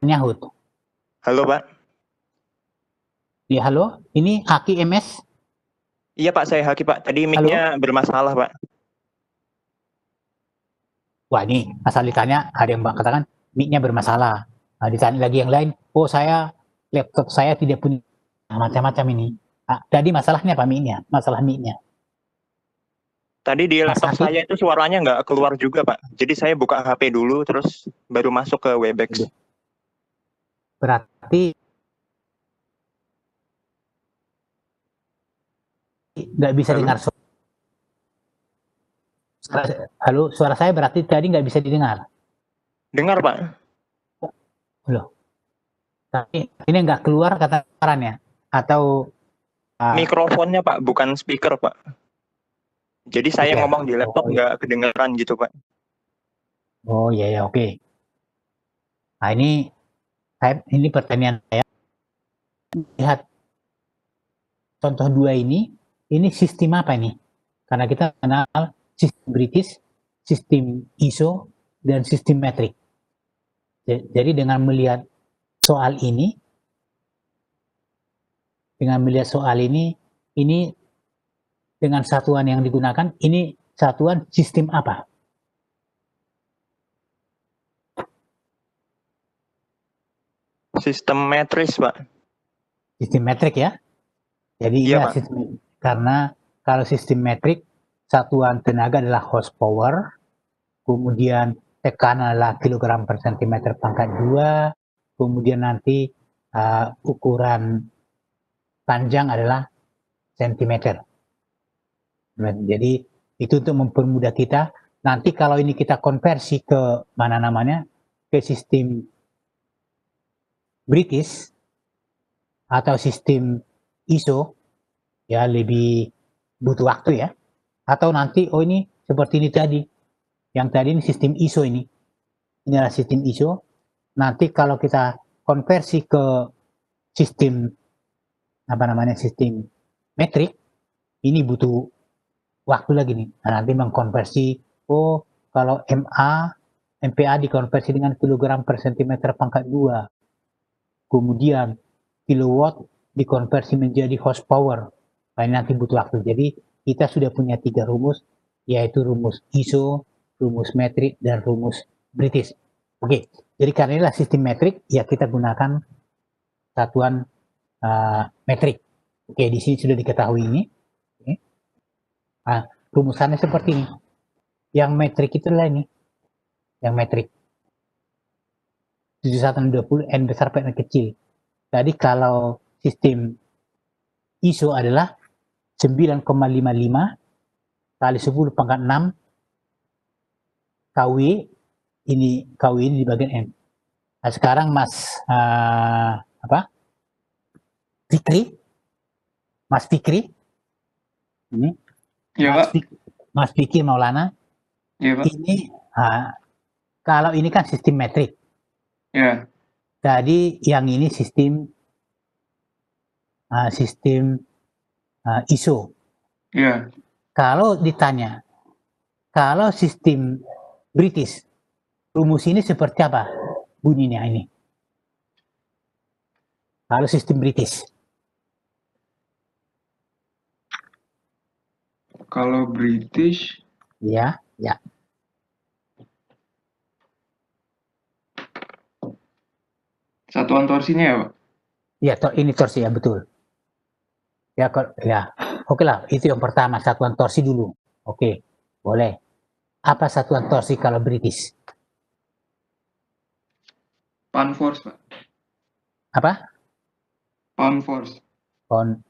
nyahut. Halo, Pak. Ya, halo. Ini Haki MS. Iya, Pak, saya Haki, Pak. Tadi mic-nya bermasalah, Pak. Wah, ini asal ditanya, ada yang katakan mic-nya bermasalah. Nah, ditanya lagi yang lain, oh saya, laptop saya tidak punya, macam-macam ini. Tadi masalahnya apa mic-nya? Masalah mic-nya. Tadi di laptop saya itu suaranya nggak keluar juga, Pak. Jadi saya buka HP dulu, terus baru masuk ke Webex. Berarti nggak bisa dengar suara. Halo, suara saya berarti tadi nggak bisa didengar. Dengar, Pak. Loh, tapi ini nggak keluar kata suaranya atau Mikrofonnya, Pak, bukan speaker, Pak. Jadi saya speaker? ngomong di laptop Oh iya, nggak kedengeran gitu, Pak. oh iya ya, oke. Nah ini pertanyaan saya. Lihat contoh dua ini sistem apa ini? Karena kita kenal sistem British, sistem ISO, dan sistem metrik. Jadi dengan melihat soal ini, ini dengan satuan yang digunakan, ini satuan sistem apa? Sistem metris, Pak. Sistem metrik ya. Jadi Iya, ya Pak. karena kalau sistem metrik satuan tenaga adalah horsepower, kemudian tekanan adalah kilogram per sentimeter pangkat 2, kemudian nanti ukuran panjang adalah sentimeter. Jadi itu untuk mempermudah kita. Nanti kalau ini kita konversi ke ke sistem British atau sistem ISO, ya lebih butuh waktu ya. Atau nanti ini seperti ini tadi, yang tadi ini sistem ISO ini adalah sistem ISO. Nanti kalau kita konversi ke sistem sistem metrik, ini butuh waktu lagi nih. Nah, nanti mengkonversi, kalau MPa dikonversi dengan kilogram per sentimeter pangkat 2. Kemudian kilowatt dikonversi menjadi horsepower. Nah, nanti butuh waktu. Jadi kita sudah punya 3 rumus, yaitu rumus ISO, rumus metrik, dan rumus British. Oke, jadi karena inilah sistem metrik, ya kita gunakan satuan metrik. Oke, di sini sudah diketahui ini. Oke. Nah, rumusannya seperti ini. Yang metrik itu adalah ini. Yang metrik. 7120 N besar per N kecil. Jadi kalau sistem ISO adalah 9,55 kali 10 pangkat 6 KW, ini di bagian N. Nah, sekarang Mas Fikri, ini Iya, Pak. Mas Fikri Maulana, Iya, Pak. ini kalau ini kan sistem metrik. Iya. Jadi yang ini sistem ISO. Iya. Kalau ditanya, kalau sistem British, rumus ini seperti apa bunyinya ini? Kalau sistem British. Kalau British, Ya, ya. satuan torsinya ya, Pak? Ya, ini torsi ya, betul. Ya. Oke lah, itu yang pertama, satuan torsi dulu. Oke, boleh. Apa satuan torsi kalau British? Pound force, Pak. Apa? Pound force. Pound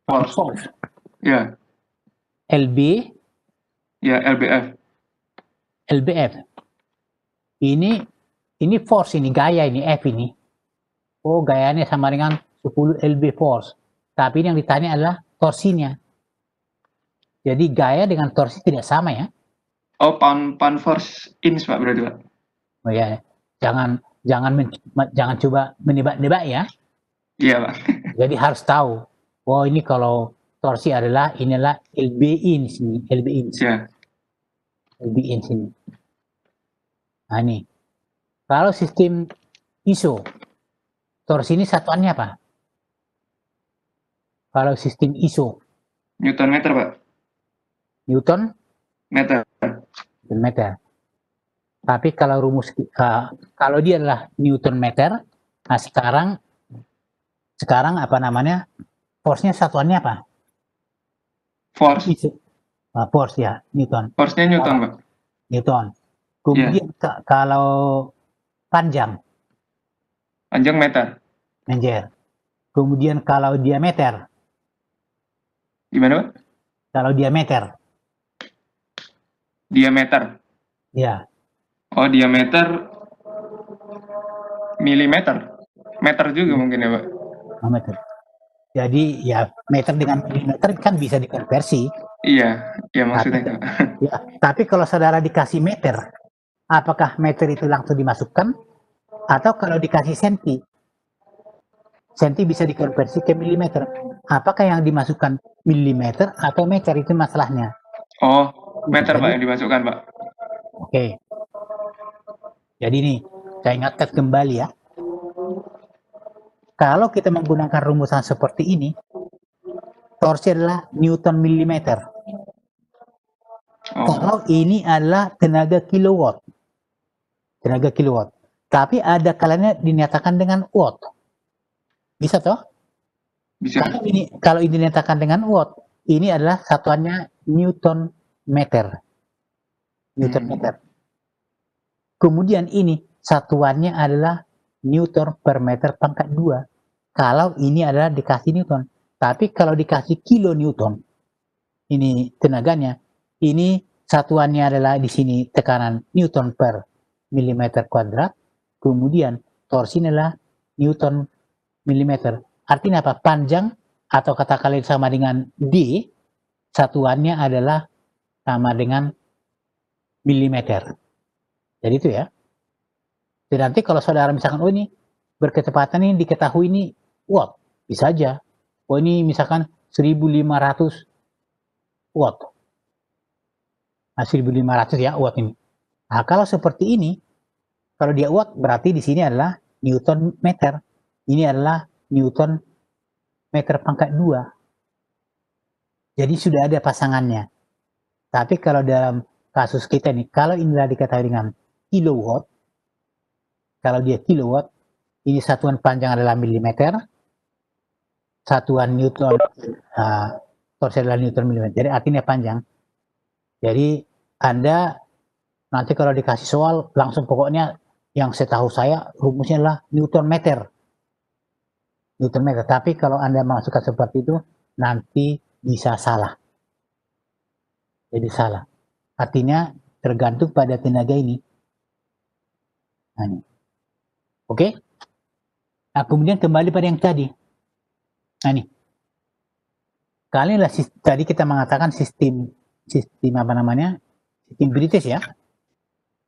Force. Ya. LB, Ya, LBF. LBF. Ini force, ini gaya, ini F ini. Oh, gayanya sama dengan 10 LB force. Tapi yang ditanya adalah torsinya. Jadi gaya dengan torsi tidak sama ya. Oh, pound force inch, Pak, berarti, Pak. Oh ya, jangan coba menebak-nebak ya. Iya, Pak. Jadi harus tahu. Oh, ini kalau torsi inilah LB inch ini, LB inch. Ya. LB inch ini. Nah, ini. Kalau sistem ISO, torsi ini satuannya apa? Kalau sistem ISO, Newton meter, Pak. Newton Meter. meter. Tapi kalau kalau dia adalah Newton meter, nah sekarang force-nya satuannya apa? Force. Force ya, Newton. Force-nya Newton, Pak. Newton. Kemudian kalau panjang, Panjang meter. Kemudian kalau diameter, Gimana, Pak? kalau diameter, Diameter. Ya, Oh, diameter milimeter. Meter juga mungkin ya, Pak. meter. Jadi ya meter dengan milimeter kan bisa dikonversi. Iya, ya maksudnya. Ya, tapi kalau saudara dikasih meter, apakah meter itu langsung dimasukkan? Atau kalau dikasih senti, senti bisa dikonversi ke milimeter. Apakah yang dimasukkan milimeter atau meter, itu masalahnya. Oh, meter Pak Jadi, yang dimasukkan, Pak. oke. Jadi nih, saya ingatkan kembali ya. Kalau kita menggunakan rumusan seperti ini, torsi adalah Newton milimeter. Oh, Kalau ini adalah tenaga kilowatt. Tenaga kilowatt. Tapi ada kalanya dinyatakan dengan watt. Bisa toh? bisa. Kalau ini dinyatakan dengan watt, ini adalah satuannya Newton meter. Newton meter. Kemudian ini satuannya adalah Newton per meter pangkat 2. Kalau ini adalah dikasih Newton. Tapi kalau dikasih kilo Newton, ini tenaganya, ini satuannya adalah di sini tekanan Newton per milimeter kuadrat, kemudian torsi adalah Newton milimeter. Artinya apa? Panjang atau katakanlah sama dengan D, satuannya adalah sama dengan milimeter. Jadi itu ya. Jadi nanti kalau saudara misalkan, oh ini berketepatan ini diketahui ini watt, bisa aja. Oh ini misalkan 1500 watt. Nah, 1500 ya watt ini. Nah, kalau seperti ini, kalau dia watt berarti di sini adalah Newton meter. Ini adalah Newton meter pangkat 2. Jadi sudah ada pasangannya. Tapi kalau dalam kasus kita nih, kalau inilah diketahui dengan kilowatt, kalau dia kilowatt, ini satuan panjang adalah milimeter, satuan Newton, torsi adalah Newton milimeter. Jadi artinya panjang. Jadi Anda nanti kalau dikasih soal langsung pokoknya yang setahu saya rumusnya adalah Newton meter. Newton meter. Tapi kalau Anda masukkan seperti itu nanti bisa salah. Jadi salah. Artinya tergantung pada tenaga ini. Nah, ini. Oke? Nah, kemudian kembali pada yang tadi. Nah, ini. Kalilah tadi kita mengatakan sistem apa namanya? Sistem British ya.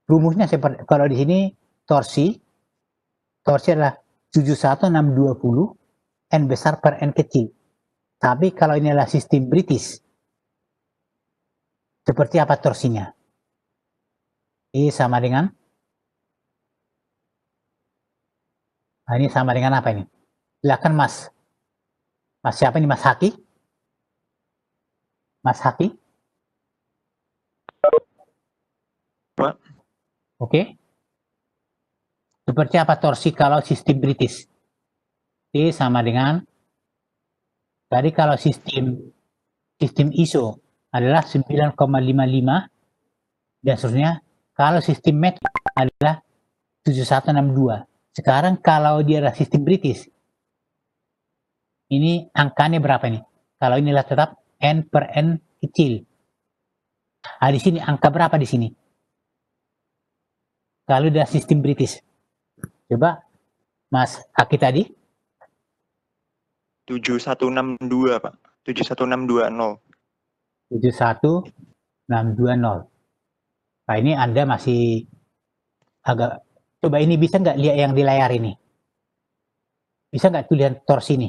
Rumusnya seperti kalau di sini torsi adalah 71620 N besar per N kecil. Tapi kalau ini adalah sistem British, seperti apa torsinya? Ini sama dengan, nah ini sama dengan apa ini? Silakan Mas. Mas siapa ini? Mas Haki? Mas Haki? Pak. Oke. Seperti apa torsi kalau sistem British? Ini sama dengan, tadi kalau sistem ISO adalah 9,55 dan seterusnya. Kalau sistem metric adalah 7162. Sekarang kalau dia adalah sistem British, ini angkanya berapa nih? Kalau inilah tetap N per N kecil. Nah, di sini angka berapa di sini? Kalau dia sistem British. Coba Mas Aki tadi. 7162 Pak. 71620. 71620. Nah ini Anda masih agak, coba ini bisa nggak lihat yang di layar ini? Bisa nggak tuh lihat torsi ini?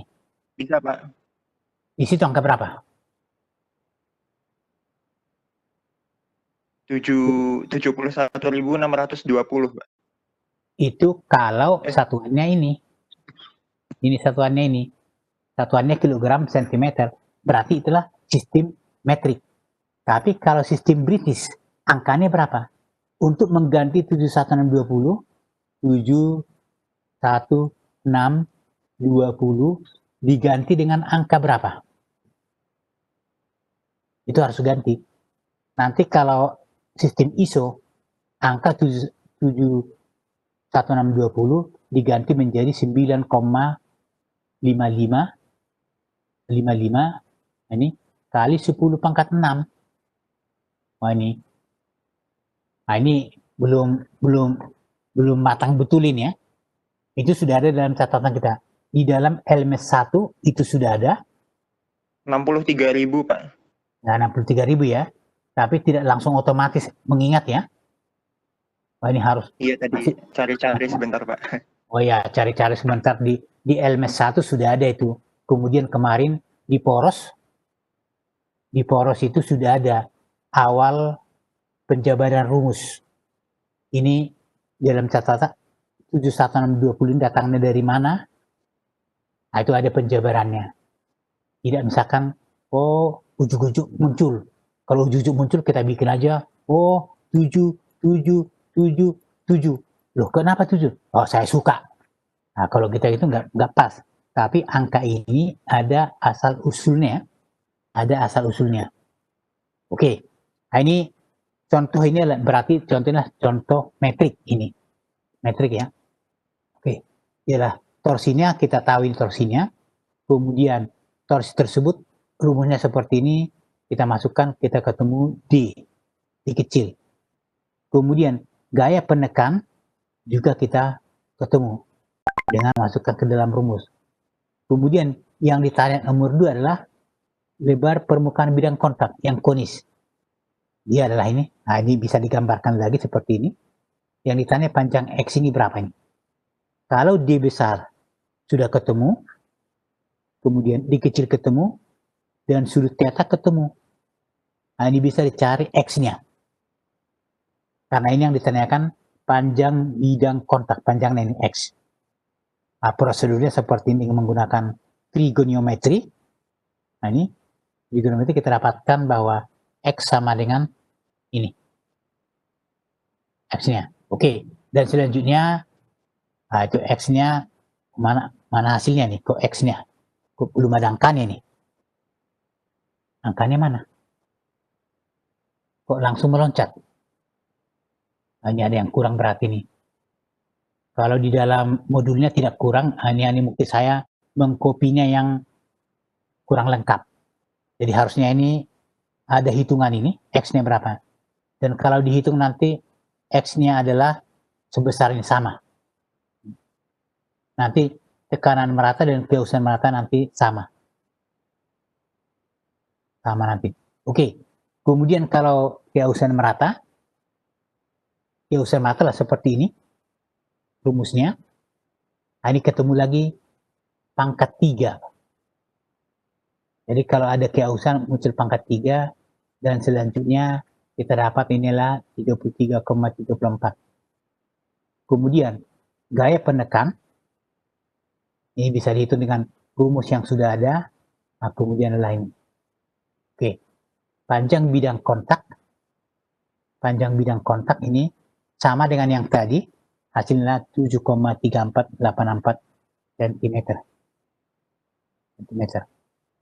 Bisa Pak. Di situ angka berapa? 71.620 Pak. Itu kalau satuannya ini. Ini satuannya ini. Satuannya kilogram sentimeter. Berarti itulah sistem metrik. Tapi kalau sistem British, angkanya berapa? Untuk mengganti 71620, 71620 diganti dengan angka berapa? Itu harus ganti. Nanti kalau sistem ISO, angka 71620 diganti menjadi 9,55 ini kali 10 pangkat 6. Wah ini Nah, ini belum matang betulin ya. Itu sudah ada dalam catatan kita. Di dalam LMS 1 itu sudah ada. 63.000 Pak. Nah, 63.000 ya. Tapi tidak langsung otomatis mengingat ya. Wah, ini harus Iya tadi cari-cari sebentar Pak. Oh ya, cari-cari sebentar di LMS 1 sudah ada itu. Kemudian kemarin di Poros itu sudah ada awal penjabaran rumus. Ini dalam catatan 71620 datangnya dari mana? Nah, itu ada penjabarannya. Tidak misalkan, ujuk-ujuk muncul. Kalau ujuk-ujuk muncul kita bikin aja, 7, 7, 7, 7. Loh, kenapa 7? Oh, saya suka. Nah, kalau kita itu nggak pas. Tapi angka ini ada asal usulnya. Oke. Nah, ini contoh ini berarti contohnya contoh metrik ini. Metrik ya. Oke. Ialah torsinya, kita tahu ini torsinya. Kemudian torsi tersebut rumusnya seperti ini. Kita masukkan, kita ketemu D kecil. Kemudian gaya penekan juga kita ketemu dengan masukkan ke dalam rumus. Kemudian yang ditanya nomor 2 adalah lebar permukaan bidang kontak yang konis. Dia adalah ini. Nah, ini bisa digambarkan lagi seperti ini. Yang ditanya panjang X ini berapa ini? Kalau D besar sudah ketemu, kemudian D kecil ketemu, dan sudut theta ketemu. Nah, ini bisa dicari X-nya. Karena ini yang ditanyakan panjang bidang kontak, panjangnya ini X. Nah, prosedurnya seperti ini menggunakan trigonometri. Nah, ini trigonometri kita dapatkan bahwa X sama dengan ini. X-nya. Oke. Dan selanjutnya, nah itu X-nya, mana hasilnya nih? Kok X-nya? Kok belum ada angkanya nih? Angkanya mana? Kok langsung meloncat? Nah, ini ada yang kurang berarti nih. Kalau di dalam modulnya tidak kurang, ini mungkin saya mengkopinya yang kurang lengkap. Jadi harusnya ini ada hitungan ini, X-nya berapa. Dan kalau dihitung nanti, X-nya adalah sebesar ini sama. Nanti tekanan merata dan keusahan merata nanti sama. Sama nanti. Oke. Kemudian kalau keusahan merata lah seperti ini. Rumusnya. Nah, ini ketemu lagi pangkat 3. Jadi kalau ada keusahan muncul pangkat 3 dan selanjutnya kita dapat inilah 33,34. Kemudian gaya penekan ini bisa dihitung dengan rumus yang sudah ada. Nah, kemudian lain. Oke. Panjang bidang kontak ini sama dengan yang tadi, hasilnya 7,3484 cm.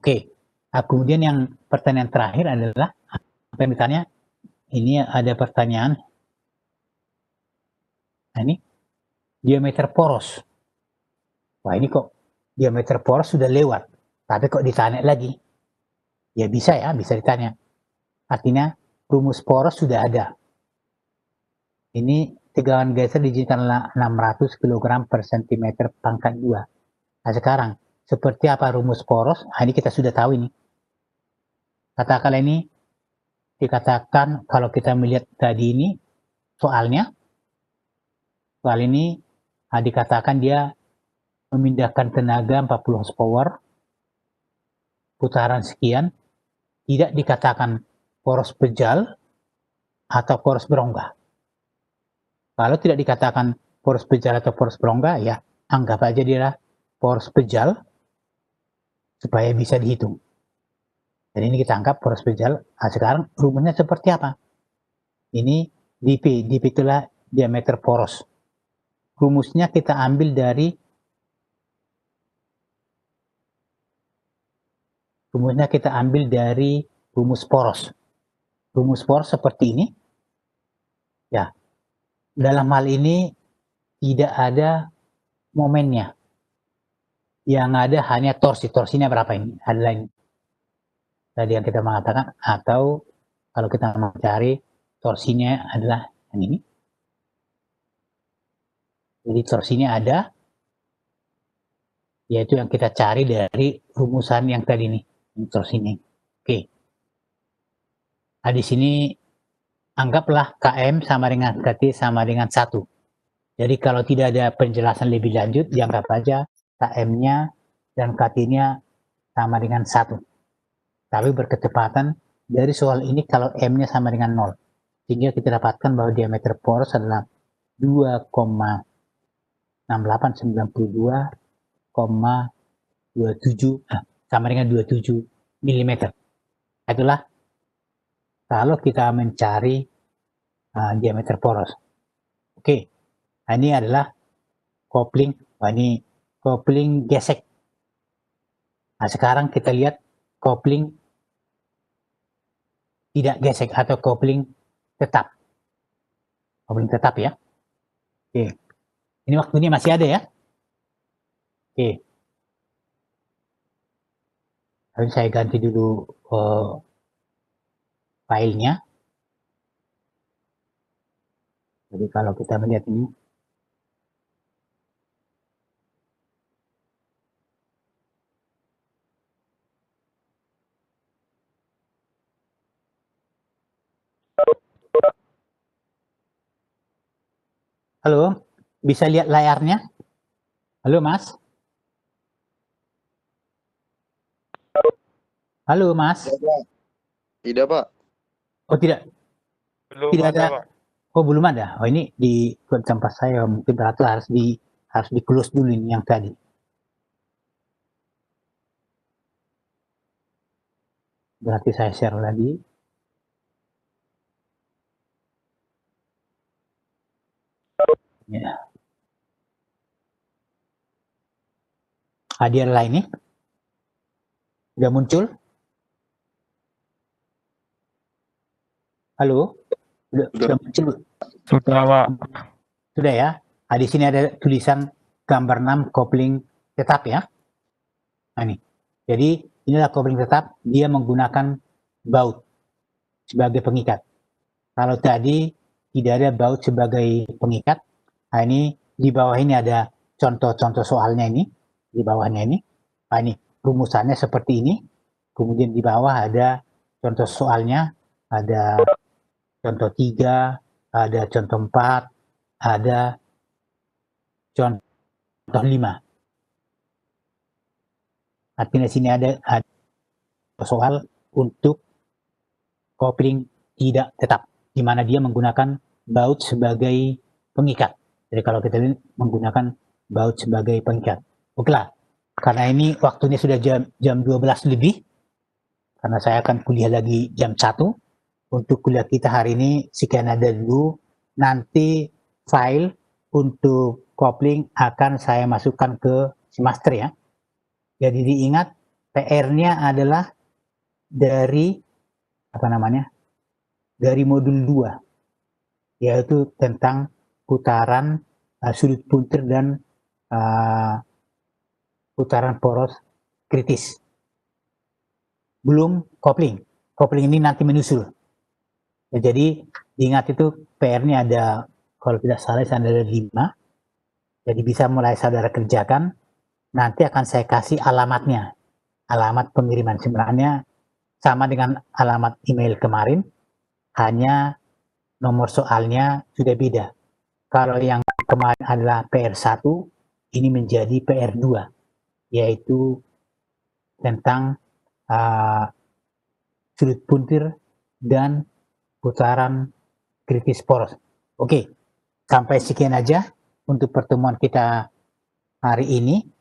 Oke. Nah, kemudian yang pertanyaan terakhir adalah apa yang ditanya? Ini ada pertanyaan. Nah, ini diameter poros. Wah, ini kok diameter poros sudah lewat, tapi kok ditanya lagi? Ya bisa ditanya. Artinya rumus poros sudah ada. Ini tegangan geser diizinkan 600 kg per cm pangkat 2. Nah, sekarang seperti apa rumus poros? Nah, ini kita sudah tahu ini. Katakanlah ini dikatakan kalau kita melihat tadi ini soal ini dikatakan dia memindahkan tenaga 40 horsepower putaran sekian, tidak dikatakan poros pejal atau poros berongga. Kalau tidak dikatakan poros pejal atau poros berongga, ya anggap aja dia poros pejal supaya bisa dihitung. Dan ini kita anggap poros pejal. Nah, sekarang rumusnya seperti apa? Ini dP itulah diameter poros. Rumusnya kita ambil dari rumus poros. Rumus poros seperti ini. Ya. Dalam hal ini tidak ada momennya. Yang ada hanya torsi. Torsinya berapa ini? Adalah ini. Tadi yang kita mengatakan, atau kalau kita mencari torsinya adalah yang ini. Jadi torus ini ada, yaitu yang kita cari dari rumusan yang tadi nih, torus ini. Oke. Nah, di sini anggaplah KM sama dengan KT sama dengan 1. Jadi kalau tidak ada penjelasan lebih lanjut, dianggap aja KM-nya dan KT-nya sama dengan 1. Tapi berketepatan dari soal ini kalau M-nya sama dengan 0. Sehingga kita dapatkan bahwa diameter poros adalah 2,6892,27 sama dengan 27 mm. Itulah kalau kita mencari diameter poros. Oke, nah, ini adalah kopling. Ini kopling gesek. Nah, sekarang kita lihat kopling tidak gesek atau kopling tetap. Kopling tetap ya. Oke. Ini waktunya masih ada ya. Oke. Lalu saya ganti dulu filenya. Jadi kalau kita melihat ini, halo, bisa lihat layarnya? Halo Mas? Halo Mas? Tidak, Pak. Oh tidak, Belum tidak ada. Pak. Oh belum ada. Oh ini di tempat saya mungkin berarti harus di close dulu ini yang tadi. Berarti saya share lagi. Ya. Hadir lah ini. Sudah muncul? Halo? Sudah muncul? Sudah Pak. Sudah ya. Nah, di sini ada tulisan gambar 6 kopling tetap ya. Nah, ini. Jadi inilah kopling tetap, dia menggunakan baut sebagai pengikat. Kalau tadi tidak ada baut sebagai pengikat, nah ini di bawah ini ada contoh-contoh soalnya ini, di bawahnya ini. Nah, ini rumusannya seperti ini. Kemudian di bawah ada contoh soalnya, ada contoh 3, ada contoh 4, ada contoh 5. Artinya sini ada soal untuk kopling tidak tetap, di mana dia menggunakan baut sebagai pengikat. Jadi kalau kita menggunakan baut sebagai pengikat. Oke lah, karena ini waktunya sudah jam 12 lebih, karena saya akan kuliah lagi jam 1. Untuk kuliah kita hari ini sekian ada dulu. Nanti file untuk kopling akan saya masukkan ke semester ya. Jadi diingat PR-nya adalah dari dari modul 2, yaitu tentang putaran sudut puntir dan putaran poros kritis. Belum kopling. Kopling ini nanti menyusul. Ya, jadi diingat itu PR-nya ada, kalau tidak salah ada 5. Jadi bisa mulai saudara kerjakan. Nanti akan saya kasih alamatnya. Alamat pengiriman sebenarnya sama dengan alamat email kemarin, hanya nomor soalnya sudah beda. Kalau yang kemarin adalah PR1, ini menjadi PR2, yaitu tentang sudut puntir dan putaran kritis poros. Oke, sampai sekian aja untuk pertemuan kita hari ini.